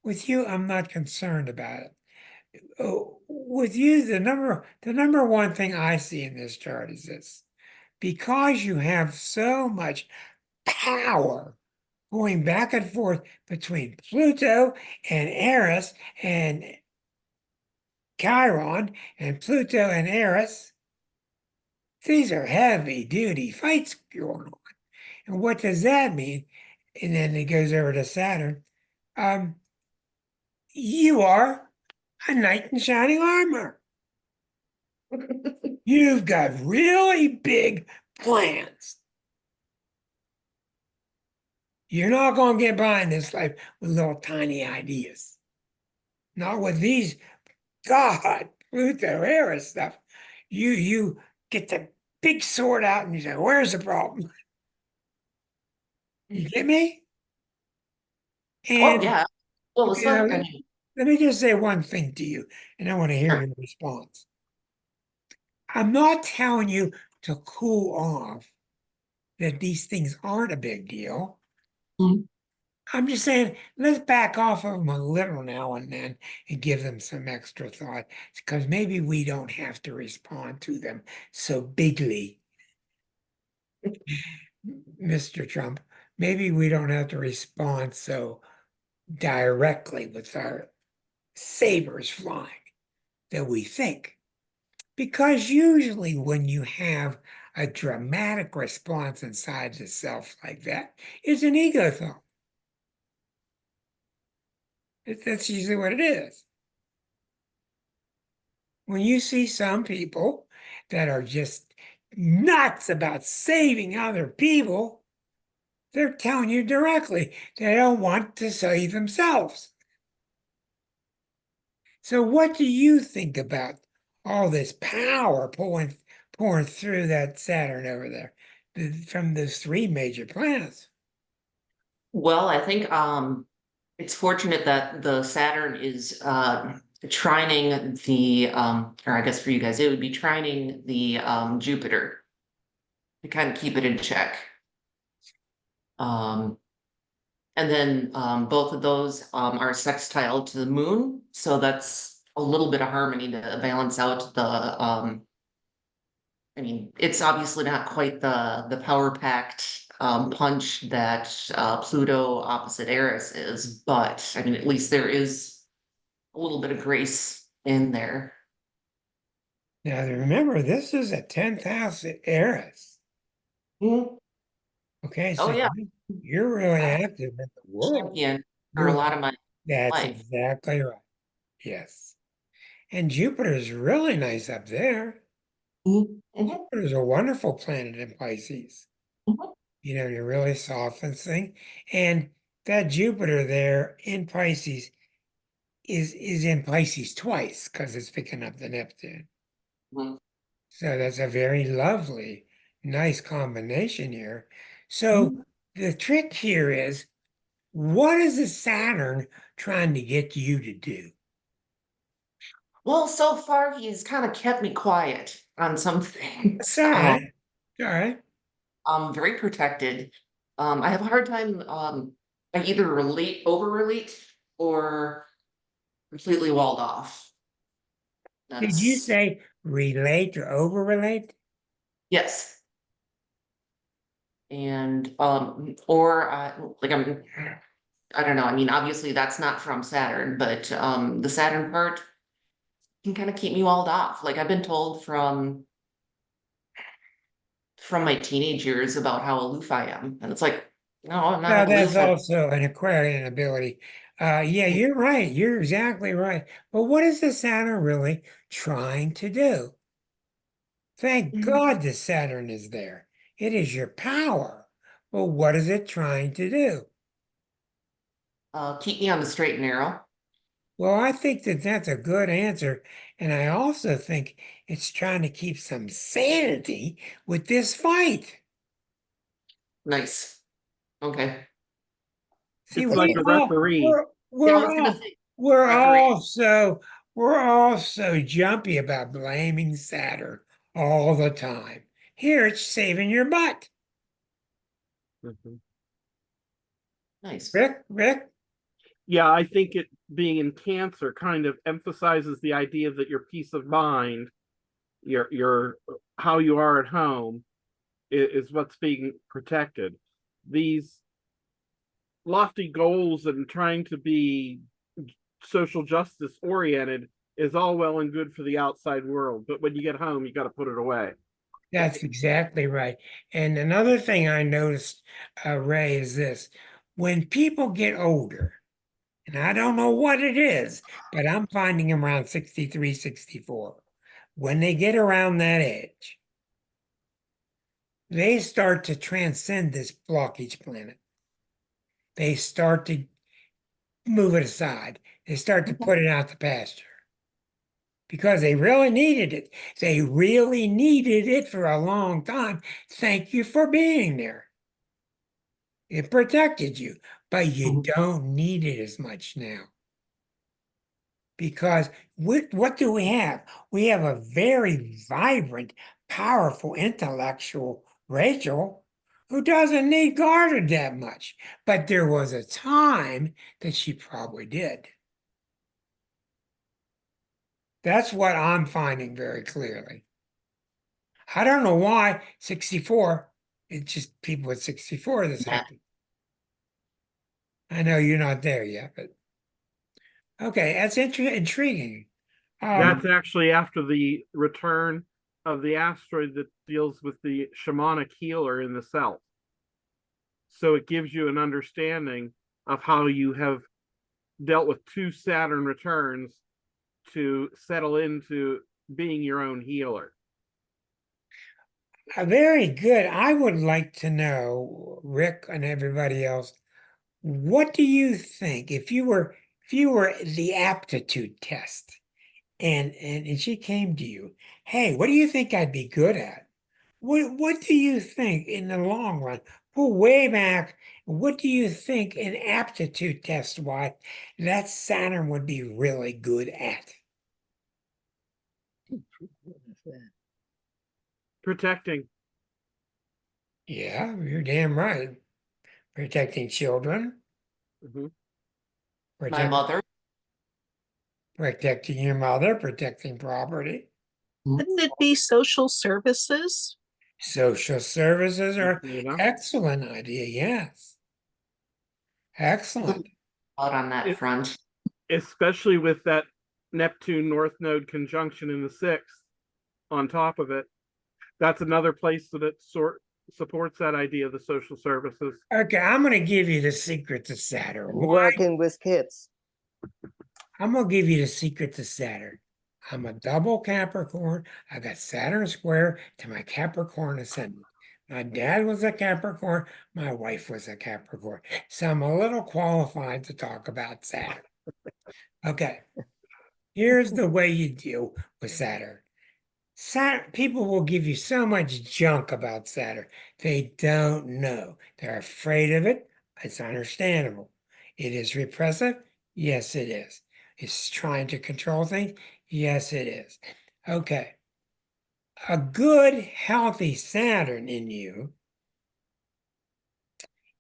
With you, I'm not concerned about it. With you, the number one thing I see in this chart is this. Because you have so much power going back and forth between Pluto and Eris and Chiron and Pluto and Eris, these are heavy duty fights going on. And what does that mean? And then it goes over to Saturn. You are a knight in shining armor. You've got really big plans. You're not going to get by in this life with little tiny ideas. Not with these God, Pluto, Eris stuff. You get the big sword out and you say, where's the problem? You get me? Oh, And yeah. Well, it's you know, not, I mean, let me just say one thing to you, and I want to hear sure. your response. I'm not telling you to cool off that these things aren't a big deal. Mhm. I'm just saying, let's back off of them a little now and then and give them some extra thought, because maybe we don't have to respond to them so bigly, Mr. Trump. Maybe we don't have to respond so directly with our sabers flying that we think. Because usually when you have a dramatic response inside the self like that, it's an ego thought. That's usually what it is. When you see some people that are just nuts about saving other people, they're telling you directly they don't want to save themselves. So what do you think about all this power pouring through that Saturn over there from those three major planets? Well, I think it's fortunate that the Saturn is trining the or I guess for you guys it would be trining the Jupiter to kind of keep it in check. Um, and then both of those are sextile to the moon, so that's a little bit of harmony to balance out the I mean, it's obviously not quite the power packed punch that Pluto opposite Eris is, but I mean, at least there is a little bit of grace in there. Now remember, this is a 10th house Eris. Mhm. Okay, Oh so yeah, you're really uh, active in the world. champion for a You're, lot of my that's life. exactly right. Yes. And Jupiter is really nice up there. Mhm, mhm, Jupiter is a wonderful planet in Pisces. mhm. You know, it really softens things. And that Jupiter there in Pisces is in Pisces twice because it's picking up the Neptune. Mhm. So that's a very lovely, nice combination here. So the trick here is, what is the Saturn trying to get you to do? Well, so far he's kind of kept me quiet on some It's things. all right. All right. I'm very protected. I have a hard time, I either over relate or completely walled off. Did you That's, say relate or over relate? yes. And, or, like I don't know, I mean, obviously that's not from Saturn, but, the Saturn part can kind of keep me walled off. Like I've been told from my teenage years about how aloof I am. And it's like, no, I'm Now not that's aloof. also an Aquarian ability. Yeah, you're right. You're exactly right. But what is the Saturn really trying to do? Thank God the Saturn is there. It is your power. Well, what is it trying to do? Keep me on the straight and narrow. Well, I think that that's a good answer. And I also think it's trying to keep some sanity with this fight. Nice. Okay. See, It's like a referee. Yeah, I was gonna say we're referee. we're all so jumpy about blaming Saturn all the time. Here it's saving your butt. Mhm. Nice. Rick, Yeah, I think it being in Cancer kind of emphasizes the idea that your peace of mind, your how you are at home is what's being protected. These lofty goals and trying to be social justice oriented is all well and good for the outside world, but when you get home, you got to put it away. that's exactly right. And another thing I noticed, Ray, is this: when people get older, and I don't know what it is, but I'm finding them around 63, 64. When they get around that age, they start to transcend this blockage planet. They start to move it aside. They start to put it out to pasture because they really needed it. They really needed it for a long time. Thank you for being there. It protected you, but you don't need it as much now. Because what do we have? We have a very vibrant, powerful, intellectual Rachel who doesn't need guarded that much. But there was a time that she probably did. That's what I'm finding very clearly. I don't know why 64. It's just people at 64 this Yeah. happen. I know you're not there yet, but okay, that's intriguing. That's actually after the return of the asteroid that deals with the shamanic healer in the self. So it gives you an understanding of how you have dealt with two Saturn returns to settle into being your own healer. Very good. I would like to know, Rick and everybody else, what do you think if you were the aptitude test and she came to you, hey, what do you think I'd be good at? What do you think in the long run? Pull way back. What do you think an aptitude test wise that Saturn would be really good at? Protecting. Yeah, you're damn right. Protecting children, Mhm. My protect, mother. protecting your mother, protecting property. Wouldn't it be social services? Social services are You know, excellent idea. Yes, excellent. Out on that it, front. especially with that Neptune North Node conjunction in the sixth on top of it. That's another place that it supports that idea of the social services. Okay, I'm going to give you the secret to Saturn. Why? Working with kids. I'm going to give you the secret to Saturn. I'm a double Capricorn. I got Saturn square to my Capricorn ascendant. My dad was a Capricorn. My wife was a Capricorn. So I'm a little qualified to talk about Saturn. Okay, here's the way you deal with Saturn. Saturn, people will give you so much junk about Saturn. They don't know. They're afraid of it. It's understandable. It is repressive. Yes, it is. It's trying to control things. Yes, it is. Okay. A good, healthy Saturn in you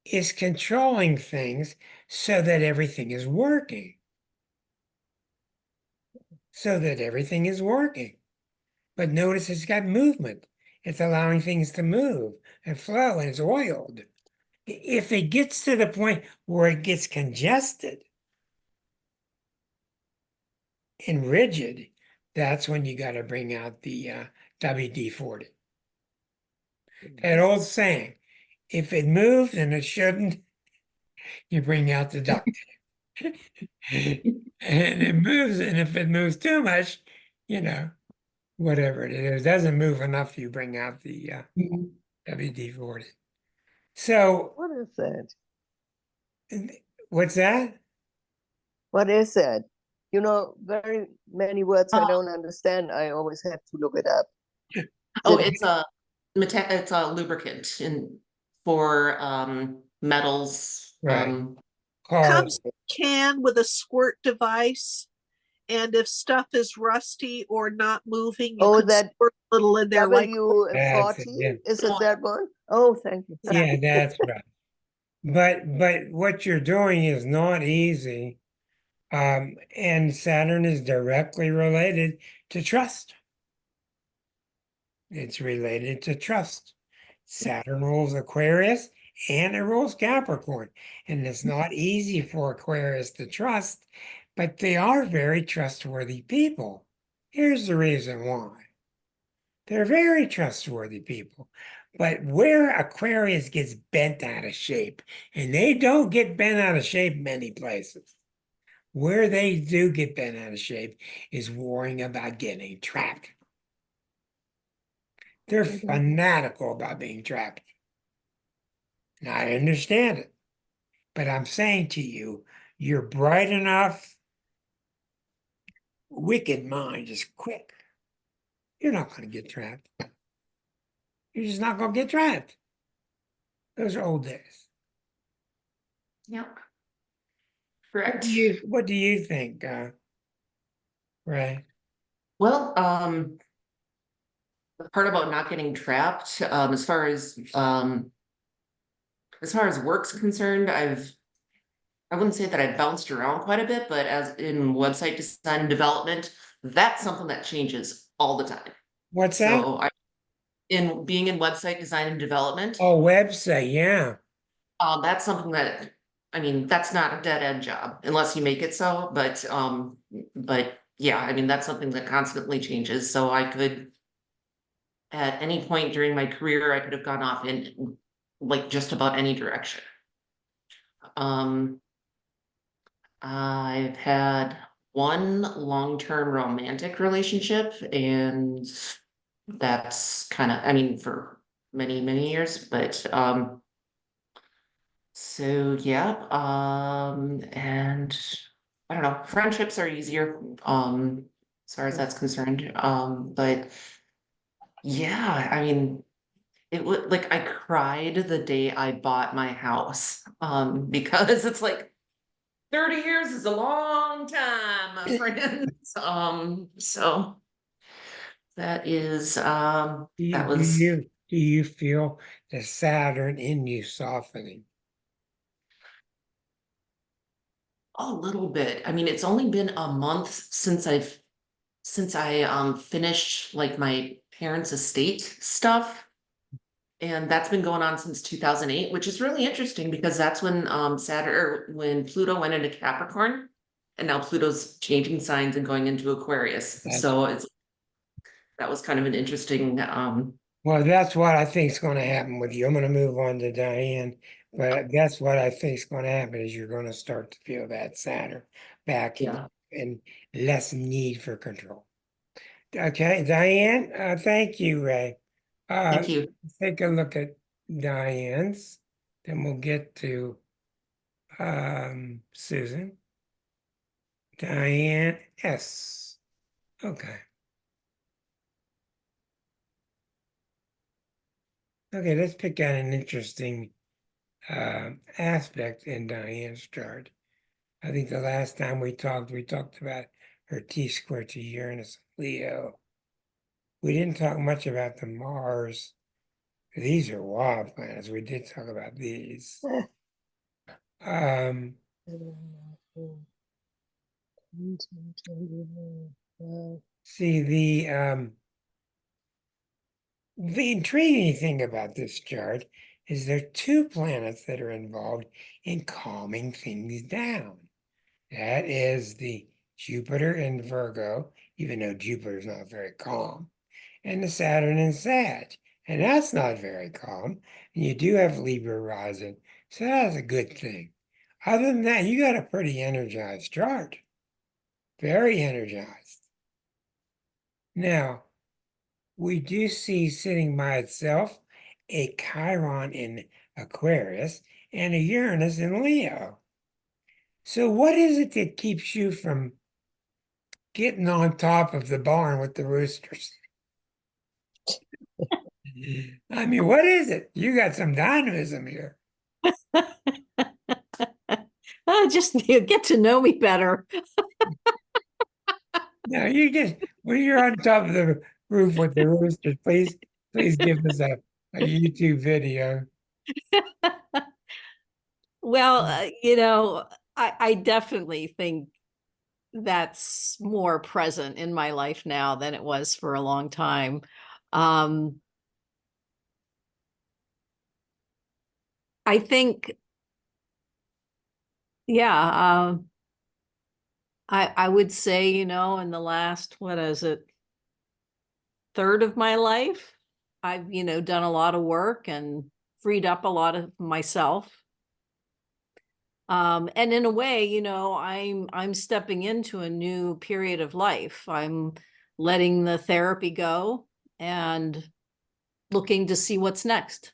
is controlling things so that everything is working. So that everything is working. But notice it's got movement. It's allowing things to move and flow, and it's oiled. If it gets to the point where it gets congested and rigid, that's when you got to bring out the WD-40. That old saying, if it moves and it shouldn't, you bring out the duct tape. And it moves, and if it moves too much, whatever it is, if it doesn't move enough, you bring out the WD-40. So, What is that? what's that? What is that? You know, very many words I Uh, don't understand. I always have to look it up. Oh, Did- it's a lubricant for metals. Right. Comes Cars. can with a squirt device. And if stuff is rusty or not moving, you Oh, could that squirt a little in there like That's it, W40, yeah. is it that one? Oh, thank you. Yeah, that's right. But what you're doing is not easy. And Saturn is directly related to trust. It's related to trust. Saturn rules Aquarius and it rules Capricorn. And it's not easy for Aquarius to trust, but they are very trustworthy people. Here's the reason why. They're very trustworthy people. But where Aquarius gets bent out of shape, and they don't get bent out of shape many places, where they do get bent out of shape is worrying about getting trapped. They're fanatical about being trapped. Now, I understand it, but I'm saying to you, you're bright enough, wicked mind is quick. You're not going to get trapped. You're just not going to get trapped. Those are old days. Yep. What Correct. do you think, Ray? Well, the part about not getting trapped, as far as work's concerned, I wouldn't say that I've bounced around quite a bit, but as in website design and development, that's something that changes all the time. What's that? So in being in website design and development, Oh, website, yeah. that's something that, I mean, that's not a dead end job unless you make it so, but yeah, I mean, that's something that constantly changes. So I could, at any point during my career, I could have gone off in like just about any direction. Um, I've had one long-term romantic relationship, and that's kind of, I mean, for many, many years, but so yeah, and I don't know, friendships are easier, as far as that's concerned. But yeah, I mean, it would like I cried the day I bought my house, because it's like 30 years is a long time, my friends. So that is Do you that do was you do you feel the Saturn in you softening? a little bit. I mean, it's only been a month since I finished like my parents' estate stuff. And that's been going on since 2008, which is really interesting because that's when Saturn or when Pluto went into Capricorn, and now Pluto's changing signs and going into Aquarius. That's So that was kind of an interesting Well, that's what I think is going to happen with you. I'm going to move on to Diane, but that's what I think is going to happen is you're going to start to feel that Saturn back yeah. and less need for control. Okay, Diane, thank you, Ray. Thank you. Take a look at Diane's, then we'll get to Susan. Diane S. Okay. Okay, let's pick out an interesting aspect in Diane's chart. I think the last time we talked about her T-square to Uranus, Leo. We didn't talk much about the Mars. These are wild planets. We did talk about these. Um, see the intriguing thing about this chart is there are two planets that are involved in calming things down. That is the Jupiter in Virgo, even though Jupiter's not very calm, and the Saturn in Sag, and that's not very calm. And you do have Libra rising, so that's a good thing. Other than that, you got a pretty energized chart, very energized. Now, we do see sitting by itself a Chiron in Aquarius and a Uranus in Leo. So, what is it that keeps you from getting on top of the barn with the roosters? I mean, what is it? You got some dynamism here. Just you get to know me better. Now, you just when you're on top of the roof with the roosters, please give us a YouTube video. Well, I definitely think that's more present in my life now than it was for a long time. Um, I think, yeah, I would say, in the last, what is it, third of my life, I've, done a lot of work and freed up a lot of myself. And in a way, I'm stepping into a new period of life. I'm letting the therapy go and looking to see what's next.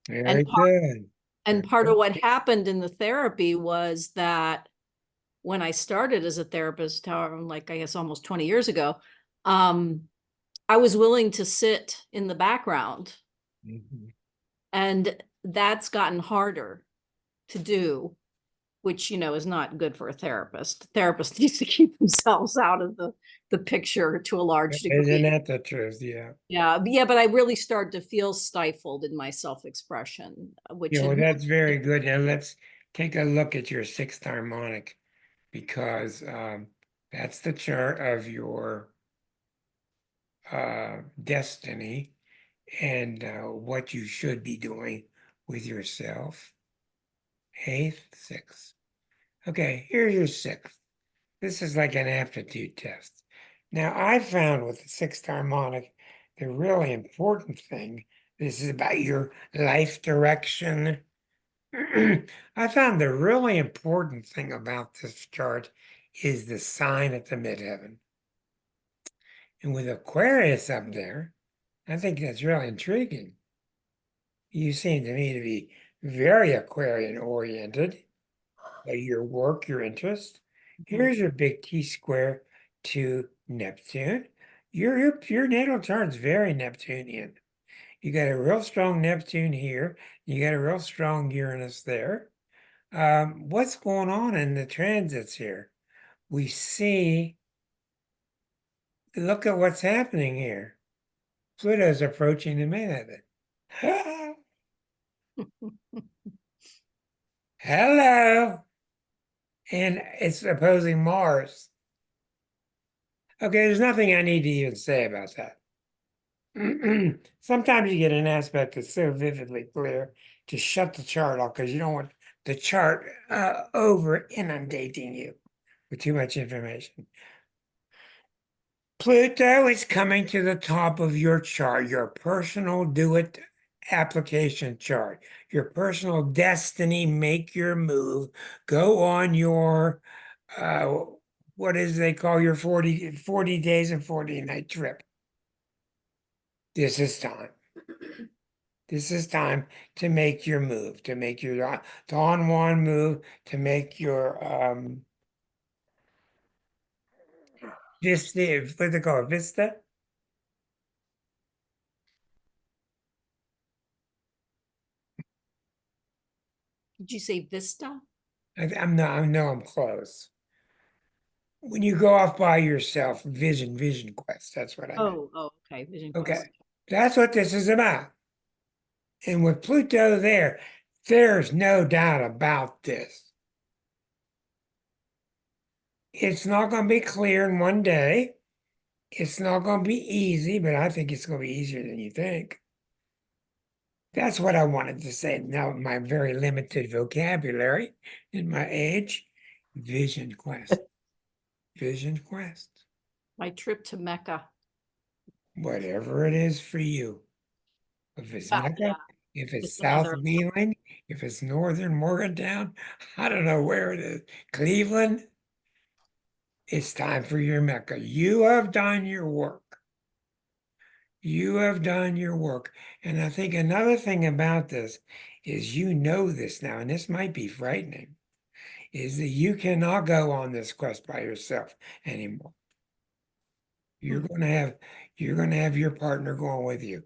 Very good. And part of what happened in the therapy was that when I started as a therapist, like I guess almost 20 years ago, I was willing to sit in the background, Mhm. and that's gotten harder to do, which, is not good for a therapist. Therapists need to keep themselves out of the picture to a large Isn't degree. that the truth? Yeah. Yeah, but I really started to feel stifled in my self-expression, which Yeah, well, had that's very good. Now let's take a look at your sixth harmonic because that's the chart of your destiny and what you should be doing with yourself. Eighth, sixth. Okay, here's your sixth. This is like an aptitude test. Now, I found with the sixth harmonic, the really important thing, this is about your life direction. I found the really important thing about this chart is the sign at the midheaven. And with Aquarius up there, I think that's really intriguing. You seem to me to be very Aquarian oriented, your work, your interest. Here's your big T square to Neptune. Your natal chart's very Neptunian. You got a real strong Neptune here. You got a real strong Uranus there. What's going on in the transits here? We see, look at what's happening here. Pluto's approaching the midheaven. Hello. And it's opposing Mars. Okay, there's nothing I need to even say about that. Sometimes you get an aspect that's so vividly clear to shut the chart off because you don't want the chart over inundating you with too much information. Pluto is coming to the top of your chart, your personal do it application chart, your personal destiny, make your move, go on your what is they call your 40 days and 40 night trip. This is time. This is time to make your move, to make your Don Juan move, to make your Vista, what do they call it? Vista? Did you say Vista? I know I'm close. When you go off by yourself, Vision Quest, that's what I meant. Oh, okay, Vision Okay, Quest. that's what this is about. And with Pluto there, there's no doubt about this. It's not going to be clear in one day. It's not going to be easy, but I think it's going to be easier than you think. That's what I wanted to say. Now, my very limited vocabulary in my age, Vision Quest. Vision Quest. My trip to Mecca. Whatever it is for you. If it's Yeah, Mecca, if it's it's South another. Wheeling, if it's Northern Morgantown, I don't know where it is. Cleveland, it's time for your Mecca. You have done your work. You have done your work. And I think another thing about this is you know this now, and this might be frightening, is that you cannot go on this quest by yourself anymore. You're Hmm. gonna have your partner going with you,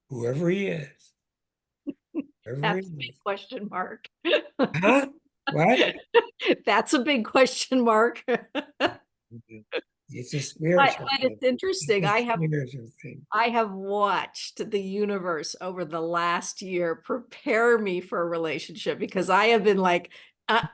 whoever he is. Whoever That's he a big is. question mark. Huh? What? That's a big question mark. It's a But spiritual thing. it's interesting. It's a spiritual thing. I have watched the universe over the last year prepare me for a relationship because I have been like,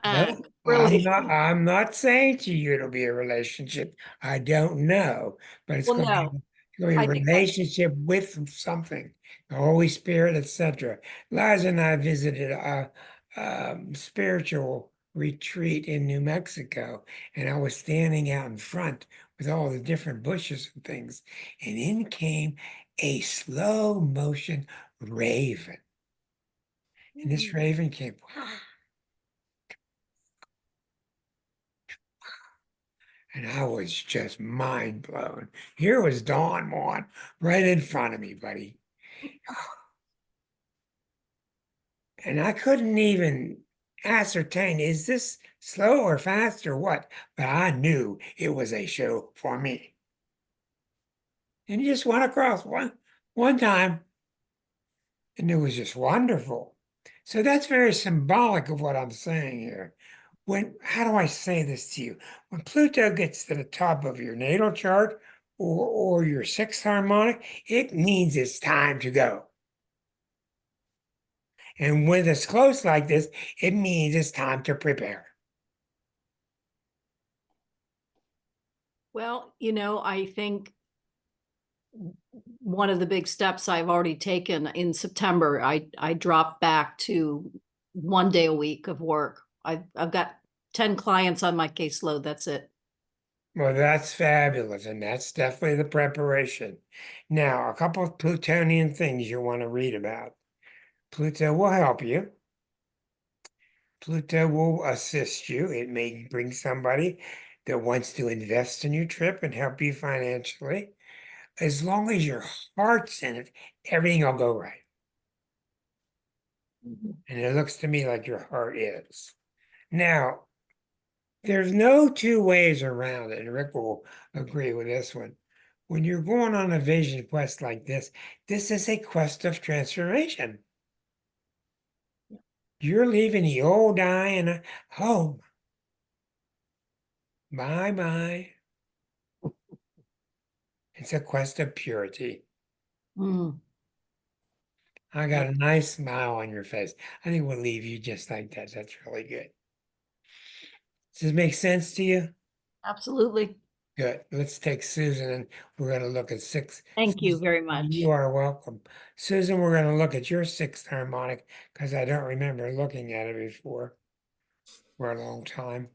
No, really. I'm not saying to you it'll be a relationship. I don't know, but it's Well, going to be, no, it's going to be I a think that, relationship with something, the Holy Spirit, etc. Liza and I visited a spiritual retreat in New Mexico, and I was standing out in front with all the different bushes and things, and in came a slow motion raven. And this raven came, and I was just mind blown. Here was Don Juan right in front of me, buddy. And I couldn't even ascertain, is this slow or fast or what? But I knew it was a show for me. And he just went across one time, and it was just wonderful. So that's very symbolic of what I'm saying here. How do I say this to you? When Pluto gets to the top of your natal chart or your sixth harmonic, it means it's time to go. And when it's close like this, it means it's time to prepare. well, I think one of the big steps I've already taken in September, I dropped back to 1 day a week of work. I've got 10 clients on my caseload. That's it. Well, that's fabulous, and that's definitely the preparation. Now, a couple of Plutonian things you want to read about. Pluto will help you. Pluto will assist you. It may bring somebody that wants to invest in your trip and help you financially. As long as your heart's in it, everything will go right. And it looks to me like your heart is. Now, there's no two ways around it, and Rick will agree with this one. When you're going on a vision quest like this is a quest of transformation. You're leaving the old I and home. Bye bye. It's a quest of purity. Mm. I got a nice smile on your face. I think we'll leave you just like that. That's really good. Does this make sense to you? Absolutely. Good. Let's take Susan and we're going to look at six. Thank you very You much. are welcome. Susan, we're going to look at your sixth harmonic because I don't remember looking at it before for a long time.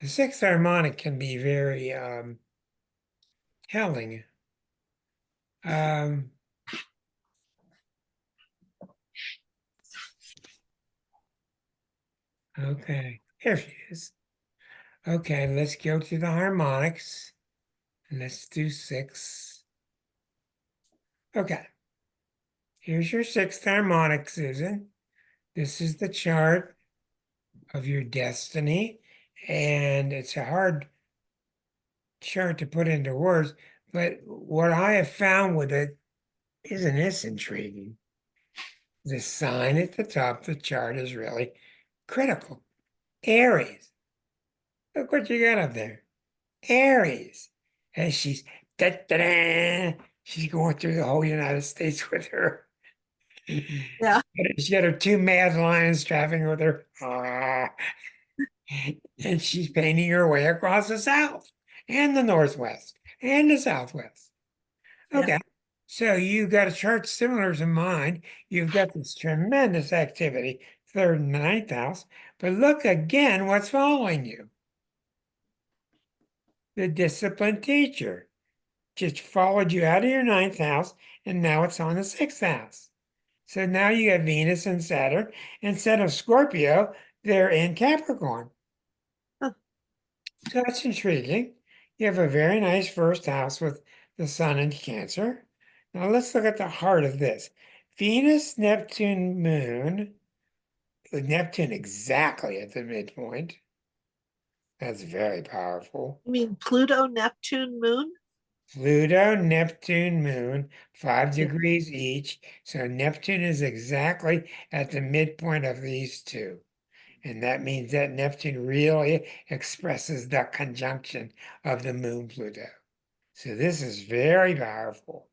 The sixth harmonic can be very telling. Um, okay, here she is. Okay, let's go to the harmonics. And let's do 6. Okay. Here's your sixth harmonic, Susan. This is the chart of your destiny. And it's a hard chart to put into words, but what I have found with it, isn't this intriguing? The sign at the top of the chart is really critical. Aries. Look what you got up there. Aries. And she's da, da, da, she's going through the whole United States with her. Yeah. She got her two mad lions traveling with her. Ah. And she's painting her way across the South and the Northwest and the Southwest. Yeah. Okay. So you've got a chart similar to mine. You've got this tremendous activity, third and ninth house. But look again what's following you. The disciplined teacher just followed you out of your ninth house, and now it's on the sixth house. So now you have Venus and Saturn. Instead of Scorpio, they're in Capricorn. Huh. So that's intriguing. You have a very nice first house with the sun in Cancer. Now let's look at the heart of this. Venus, Neptune, Moon, with Neptune exactly at the midpoint. That's very powerful. You mean Pluto, Neptune, Moon? Pluto, Neptune, Moon, 5 Yeah. degrees each. So Neptune is exactly at the midpoint of these two. And that means that Neptune really expresses the conjunction of the moon Pluto. So this is very powerful.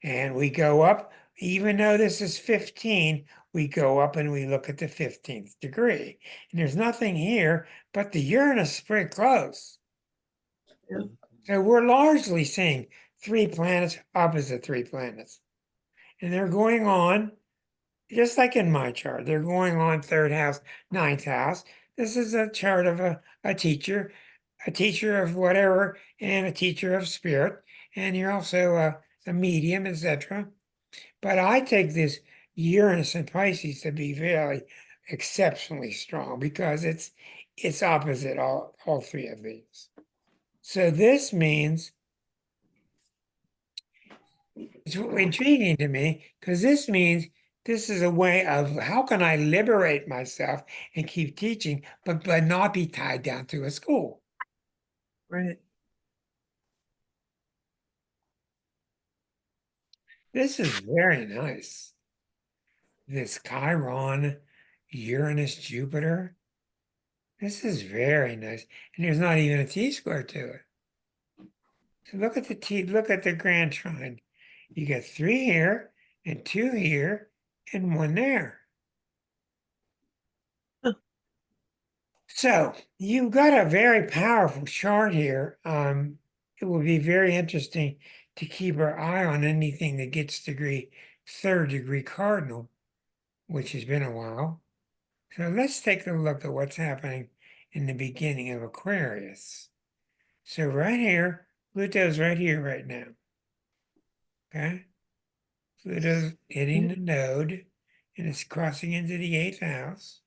And we go up, even though this is 15, we go up and we look at the 15th degree. And there's nothing here, but the Uranus is pretty close. Yeah. So we're largely seeing three planets opposite three planets. And they're going on, just like in my chart, they're going on third house, ninth house. This is a chart of a teacher of whatever, and a teacher of spirit. And you're also a medium, etc. But I take this Uranus and Pisces to be very exceptionally strong because it's opposite all three of these. So this means it's intriguing to me because this means this is a way of how can I liberate myself and keep teaching, but not be tied down to a school. Right. This is very nice. This Chiron, Uranus, Jupiter. This is very nice. And there's not even a T-square to it. So look at the look at the grand trine. You got 3 here and 2 here and 1 there. Huh. So you've got a very powerful chart here. It will be very interesting to keep our eye on anything that gets third degree cardinal, which has been a while. So let's take a look at what's happening in the beginning of Aquarius. So right here, Pluto's right here right now. Okay. Pluto's hitting the node and it's crossing into the 8th house.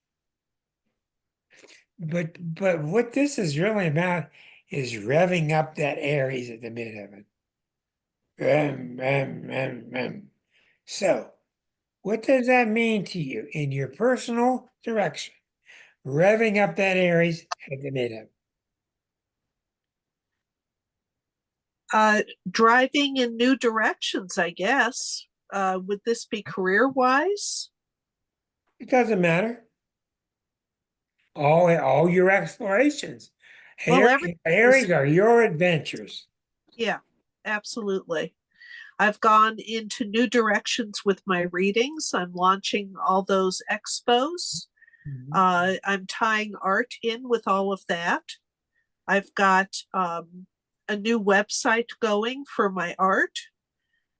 But what this is really about is revving up that Aries at the midheaven. So what does that mean to you in your personal direction? Revving up that Aries at the midheaven. Driving in new directions, I guess. Would this be career-wise? It doesn't matter. All your explorations. Well, Aries are your adventures. Yeah, absolutely. I've gone into new directions with my readings. I'm launching all those expos. I'm tying art in with all of that. I've got a new website going for my art.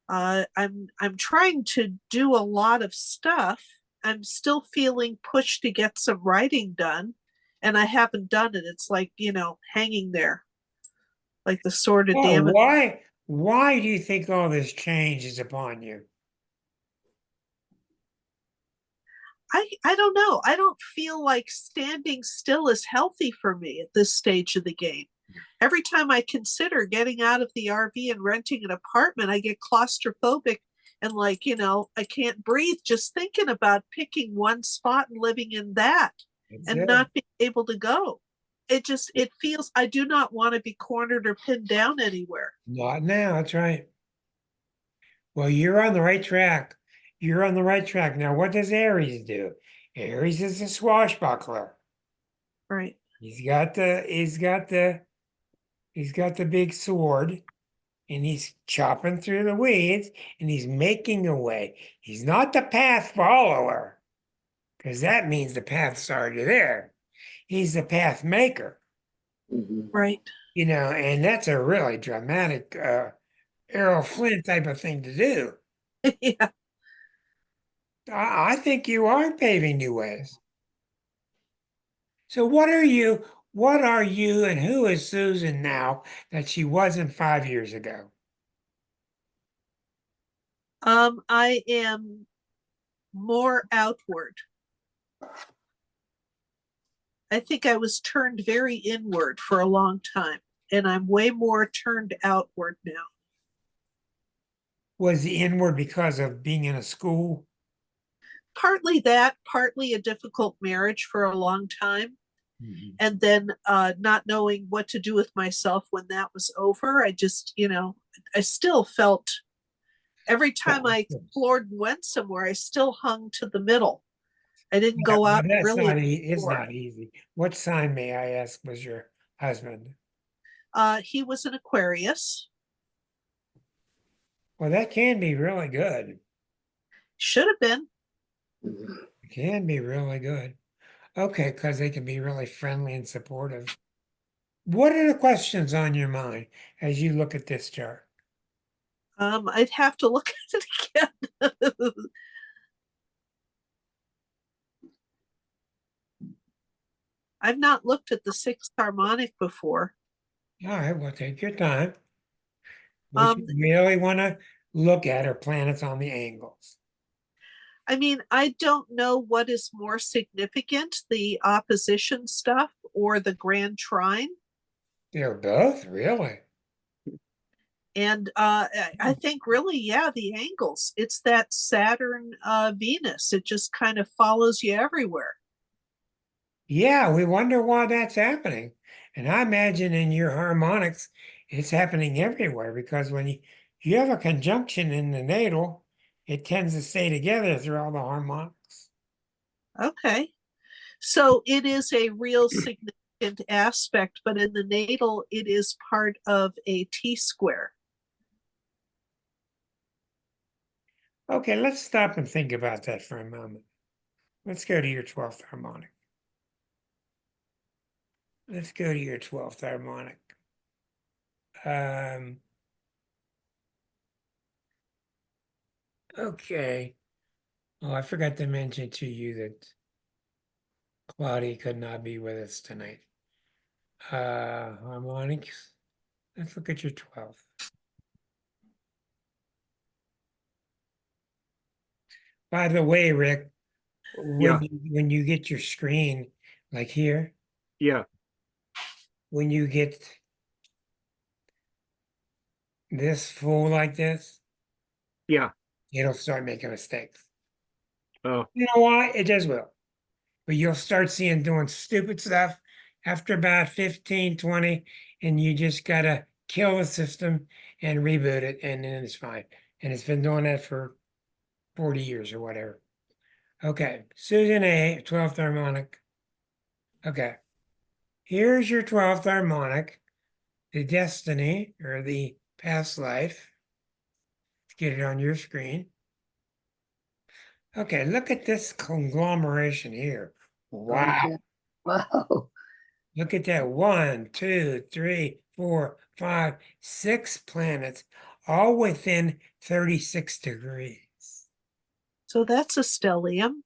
I'm trying to do a lot of stuff. I'm still feeling pushed to get some writing done, and I haven't done it. It's like, hanging there, like the sword of Well, Damocles. why do you think all this change is upon you? I don't know. I don't feel like standing still is healthy for me at this stage of the game. Every time I consider getting out of the RV and renting an apartment, I get claustrophobic and I can't breathe just thinking about picking one spot and living in that and not being able to go. It feels I do not want to be cornered or pinned down anywhere. Not now, that's right. Well, you're on the right track. you're on the right track. Now, what does Aries do? Aries is a swashbuckler. Right. He's got the big sword, and he's chopping through the weeds, and he's making a way. He's not the path follower, because that means the path's already there. He's the path maker, Right. and that's a really dramatic Errol Flynn type of thing to do. Yeah. I think you are paving new ways. So what are you? What are you, and who is Susan now that she wasn't 5 years ago? I am more outward. I think I was turned very inward for a long time, and I'm way more turned outward now. Was the inward because of being in a school? Partly that, partly a difficult marriage for a long time. And then not knowing what to do with myself when that was over. I just, I still felt every time I explored and went somewhere, I still hung to the middle. I didn't go out and That's really not it's explore. not easy. What sign, may I ask, was your husband? He was an Aquarius. Well, that can be really good. Should have been. It can be really good. Okay, because they can be really friendly and supportive. What are the questions on your mind as you look at this chart? I'd have to look at it again. I've not looked at the sixth harmonic before. All right, well, take your time. What you Um, really want to look at are planets on the angles. I mean, I don't know what is more significant, the opposition stuff or the grand trine. They're both, really. And I think really, yeah, the angles. It's that Saturn Venus. It just kind of follows you everywhere. Yeah, we wonder why that's happening. And I imagine in your harmonics, it's happening everywhere because when you have a conjunction in the natal, it tends to stay together through all the harmonics. Okay. So it is a real significant aspect, but in the natal, it is part of a T square. Okay, let's stop and think about that for a moment. Let's go to your 12th harmonic. Let's go to your 12th harmonic. Okay. Oh, I forgot to mention to you that Claudia could not be with us tonight. Harmonics. Let's look at your 12th. By the way, Rick, Yeah. when you get your screen, like here, Yeah. when you get this full like this, Yeah. it'll start making mistakes. Oh, You know why? It just will. But you'll start seeing doing stupid stuff after about 15, 20, and you just gotta kill the system and reboot it, and then it's fine. And it's been doing that for 40 years or whatever. Okay, Susan A, 12th harmonic. Okay, here's your 12th harmonic, the destiny or the past life. Let's get it on your screen. Okay, look at this conglomeration here. Wow. Okay. Wow. Look at that. 1, 2, 3, 4, 5, 6 planets, all within 36 degrees. So that's a stellium.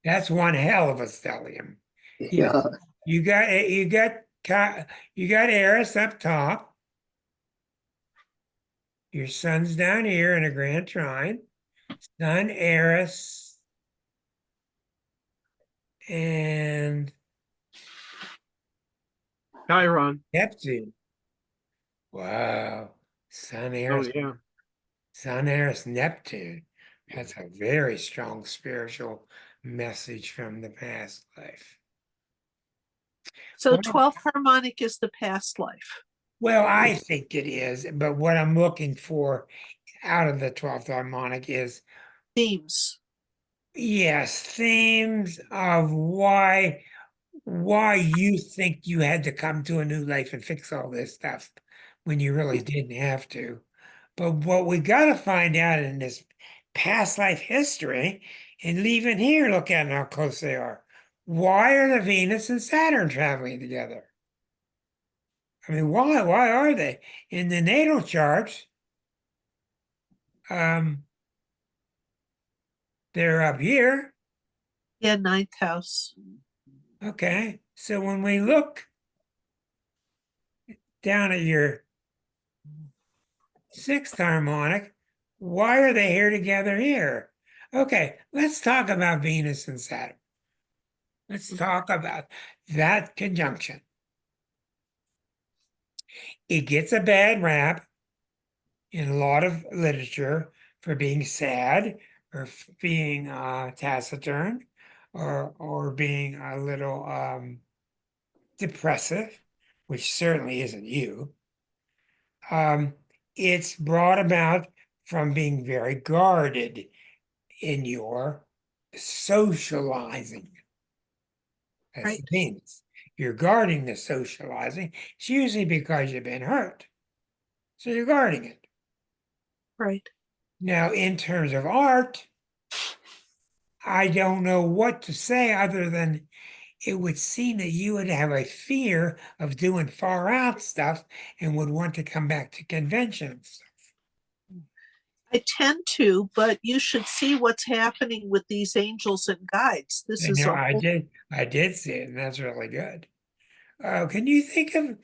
That's one hell of a stellium. Yeah. You got Eris up top. Your sun's down here in a grand trine. Sun, Eris, and Chiron. Neptune. Wow. Sun, Oh, Eris, yeah. Sun, Eris, Neptune. That's a very strong spiritual message from the past life. So Well, 12th harmonic is the past life. Well, I think it is, but what I'm looking for out of the 12th harmonic is themes. Yes, themes of why you think you had to come to a new life and fix all this stuff when you really didn't have to. But what we got to find out in this past life history, and even here, look at how close they are. Why are the Venus and Saturn traveling together? I mean, why? Why are they? In the natal charts, they're up here. Yeah, ninth house. Okay. So when we look down at your sixth harmonic, why are they here together here? Okay, let's talk about Venus and Saturn. Let's talk about that conjunction. It gets a bad rap in a lot of literature for being sad or being taciturn or being a little depressive, which certainly isn't you. It's brought about from being very guarded in your socializing. That's Right. the Venus. You're guarding the socializing. It's usually because you've been hurt. So you're guarding it. Right. Now, in terms of art, I don't know what to say other than it would seem that you would have a fear of doing far out stuff and would want to come back to conventions. I tend to, but you should see what's happening with these angels and guides. This And is no, a whole, I did see it, and that's really good. Can you think of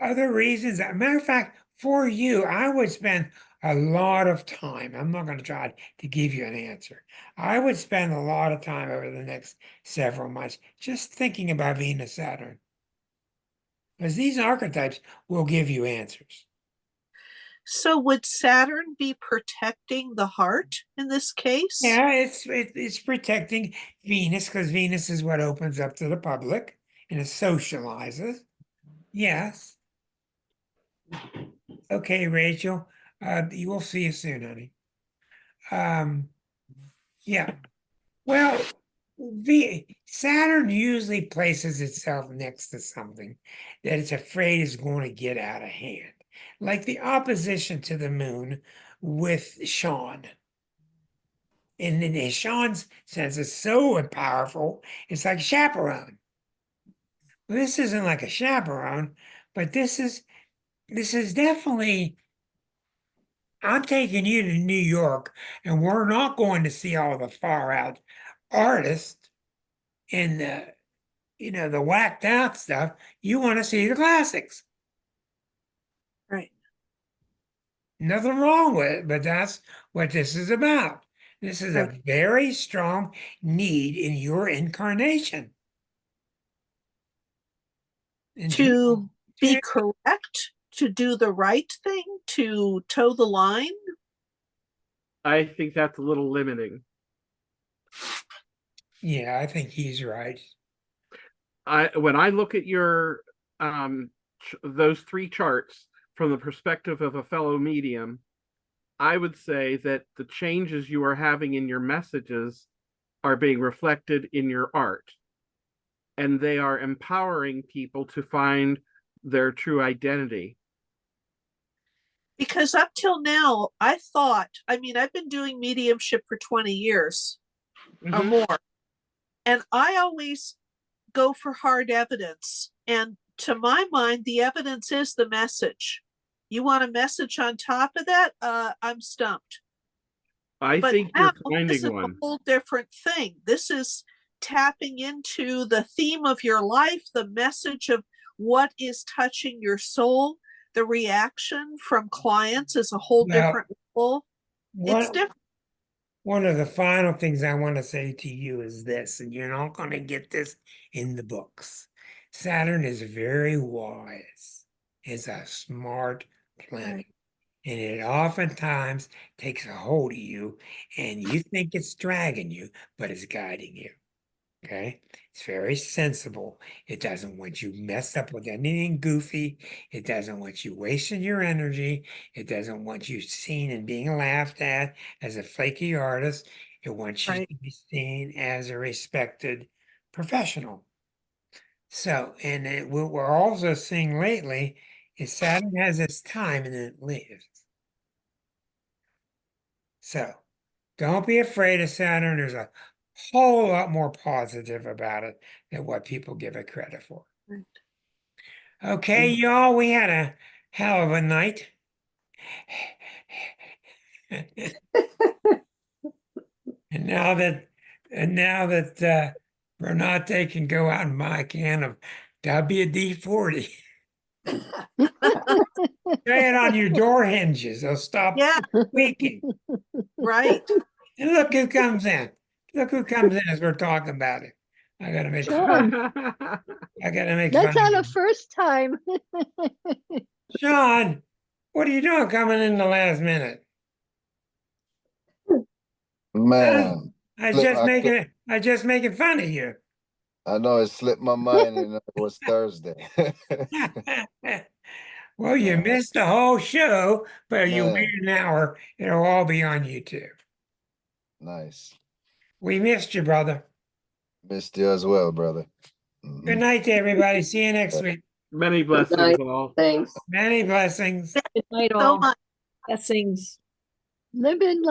other reasons? As a matter of fact, for you, I would spend a lot of time. I'm not going to try to give you an answer. I would spend a lot of time over the next several months just thinking about Venus Saturn. Because these archetypes will give you answers. so would Saturn be protecting the heart in this case? Yeah, it's protecting Venus because Venus is what opens up to the public and it socializes. Yes. Okay, Rachel. You will see you soon, honey. Yeah. Well, Saturn usually places itself next to something that it's afraid is going to get out of hand, like the opposition to the moon with Sean. And then Sean's sense is so powerful, it's like chaperone. Well, this isn't like a chaperone, but this is definitely. I'm taking you to New York, and we're not going to see all the far out artists and the whacked out stuff. You want to see the classics. Right. Nothing wrong with it, but that's what this is about. This is a Right. very strong need in your incarnation. And To be correct, to do the right thing, to toe the line. I think that's a little limiting. yeah, I think he's right. When I look at your those three charts from the perspective of a fellow medium, I would say that the changes you are having in your messages are being reflected in your art, and they are empowering people to find their true identity. Because up till now, I've been doing mediumship for 20 years or more. And I always go for hard evidence. And to my mind, the evidence is the message. You want a message on top of that? I'm stumped. I But think now, you're this is finding a one. whole different thing. This is tapping into the theme of your life, the message of what is touching your soul. The reaction from clients is a whole Now, different level. It's one different. one of the final things I want to say to you is this, and you're not going to get this in the books. Saturn is very wise, is a smart planet, Right. and it oftentimes takes a hold of you, and you think it's dragging you, but it's guiding you. Okay, it's very sensible. It doesn't want you messed up with anything goofy. It doesn't want you wasting your energy. It doesn't want you seen and being laughed at as a flaky artist. It wants you Right. to be seen as a respected professional. So, and what we're also seeing lately is Saturn has its time and then it leaves. So, don't be afraid of Saturn. There's a whole lot more positive about it than what people give it credit for. Right. Okay, y'all, we had a hell of a night. And now that Renate can go out and buy a can of WD-40. Lay it on your door hinges. They'll stop Yeah, leaking. right. And look who comes in. Look who comes in as we're talking about it. I gotta make fun. Sean, I gotta make that's fun not of a first time. Sean, what are you doing coming in the last minute? Man, I slip, just making fun of you. I know it slipped my mind and it was Thursday. Well, you Uh, missed the whole show, but you man, wait an hour. It'll all be on YouTube. nice. We missed you, brother. Missed you as well, brother. Good Mhm. night to everybody. See you next week. Many blessings night. all. Thanks. Many blessings. Good night So all. much. Blessings. Live in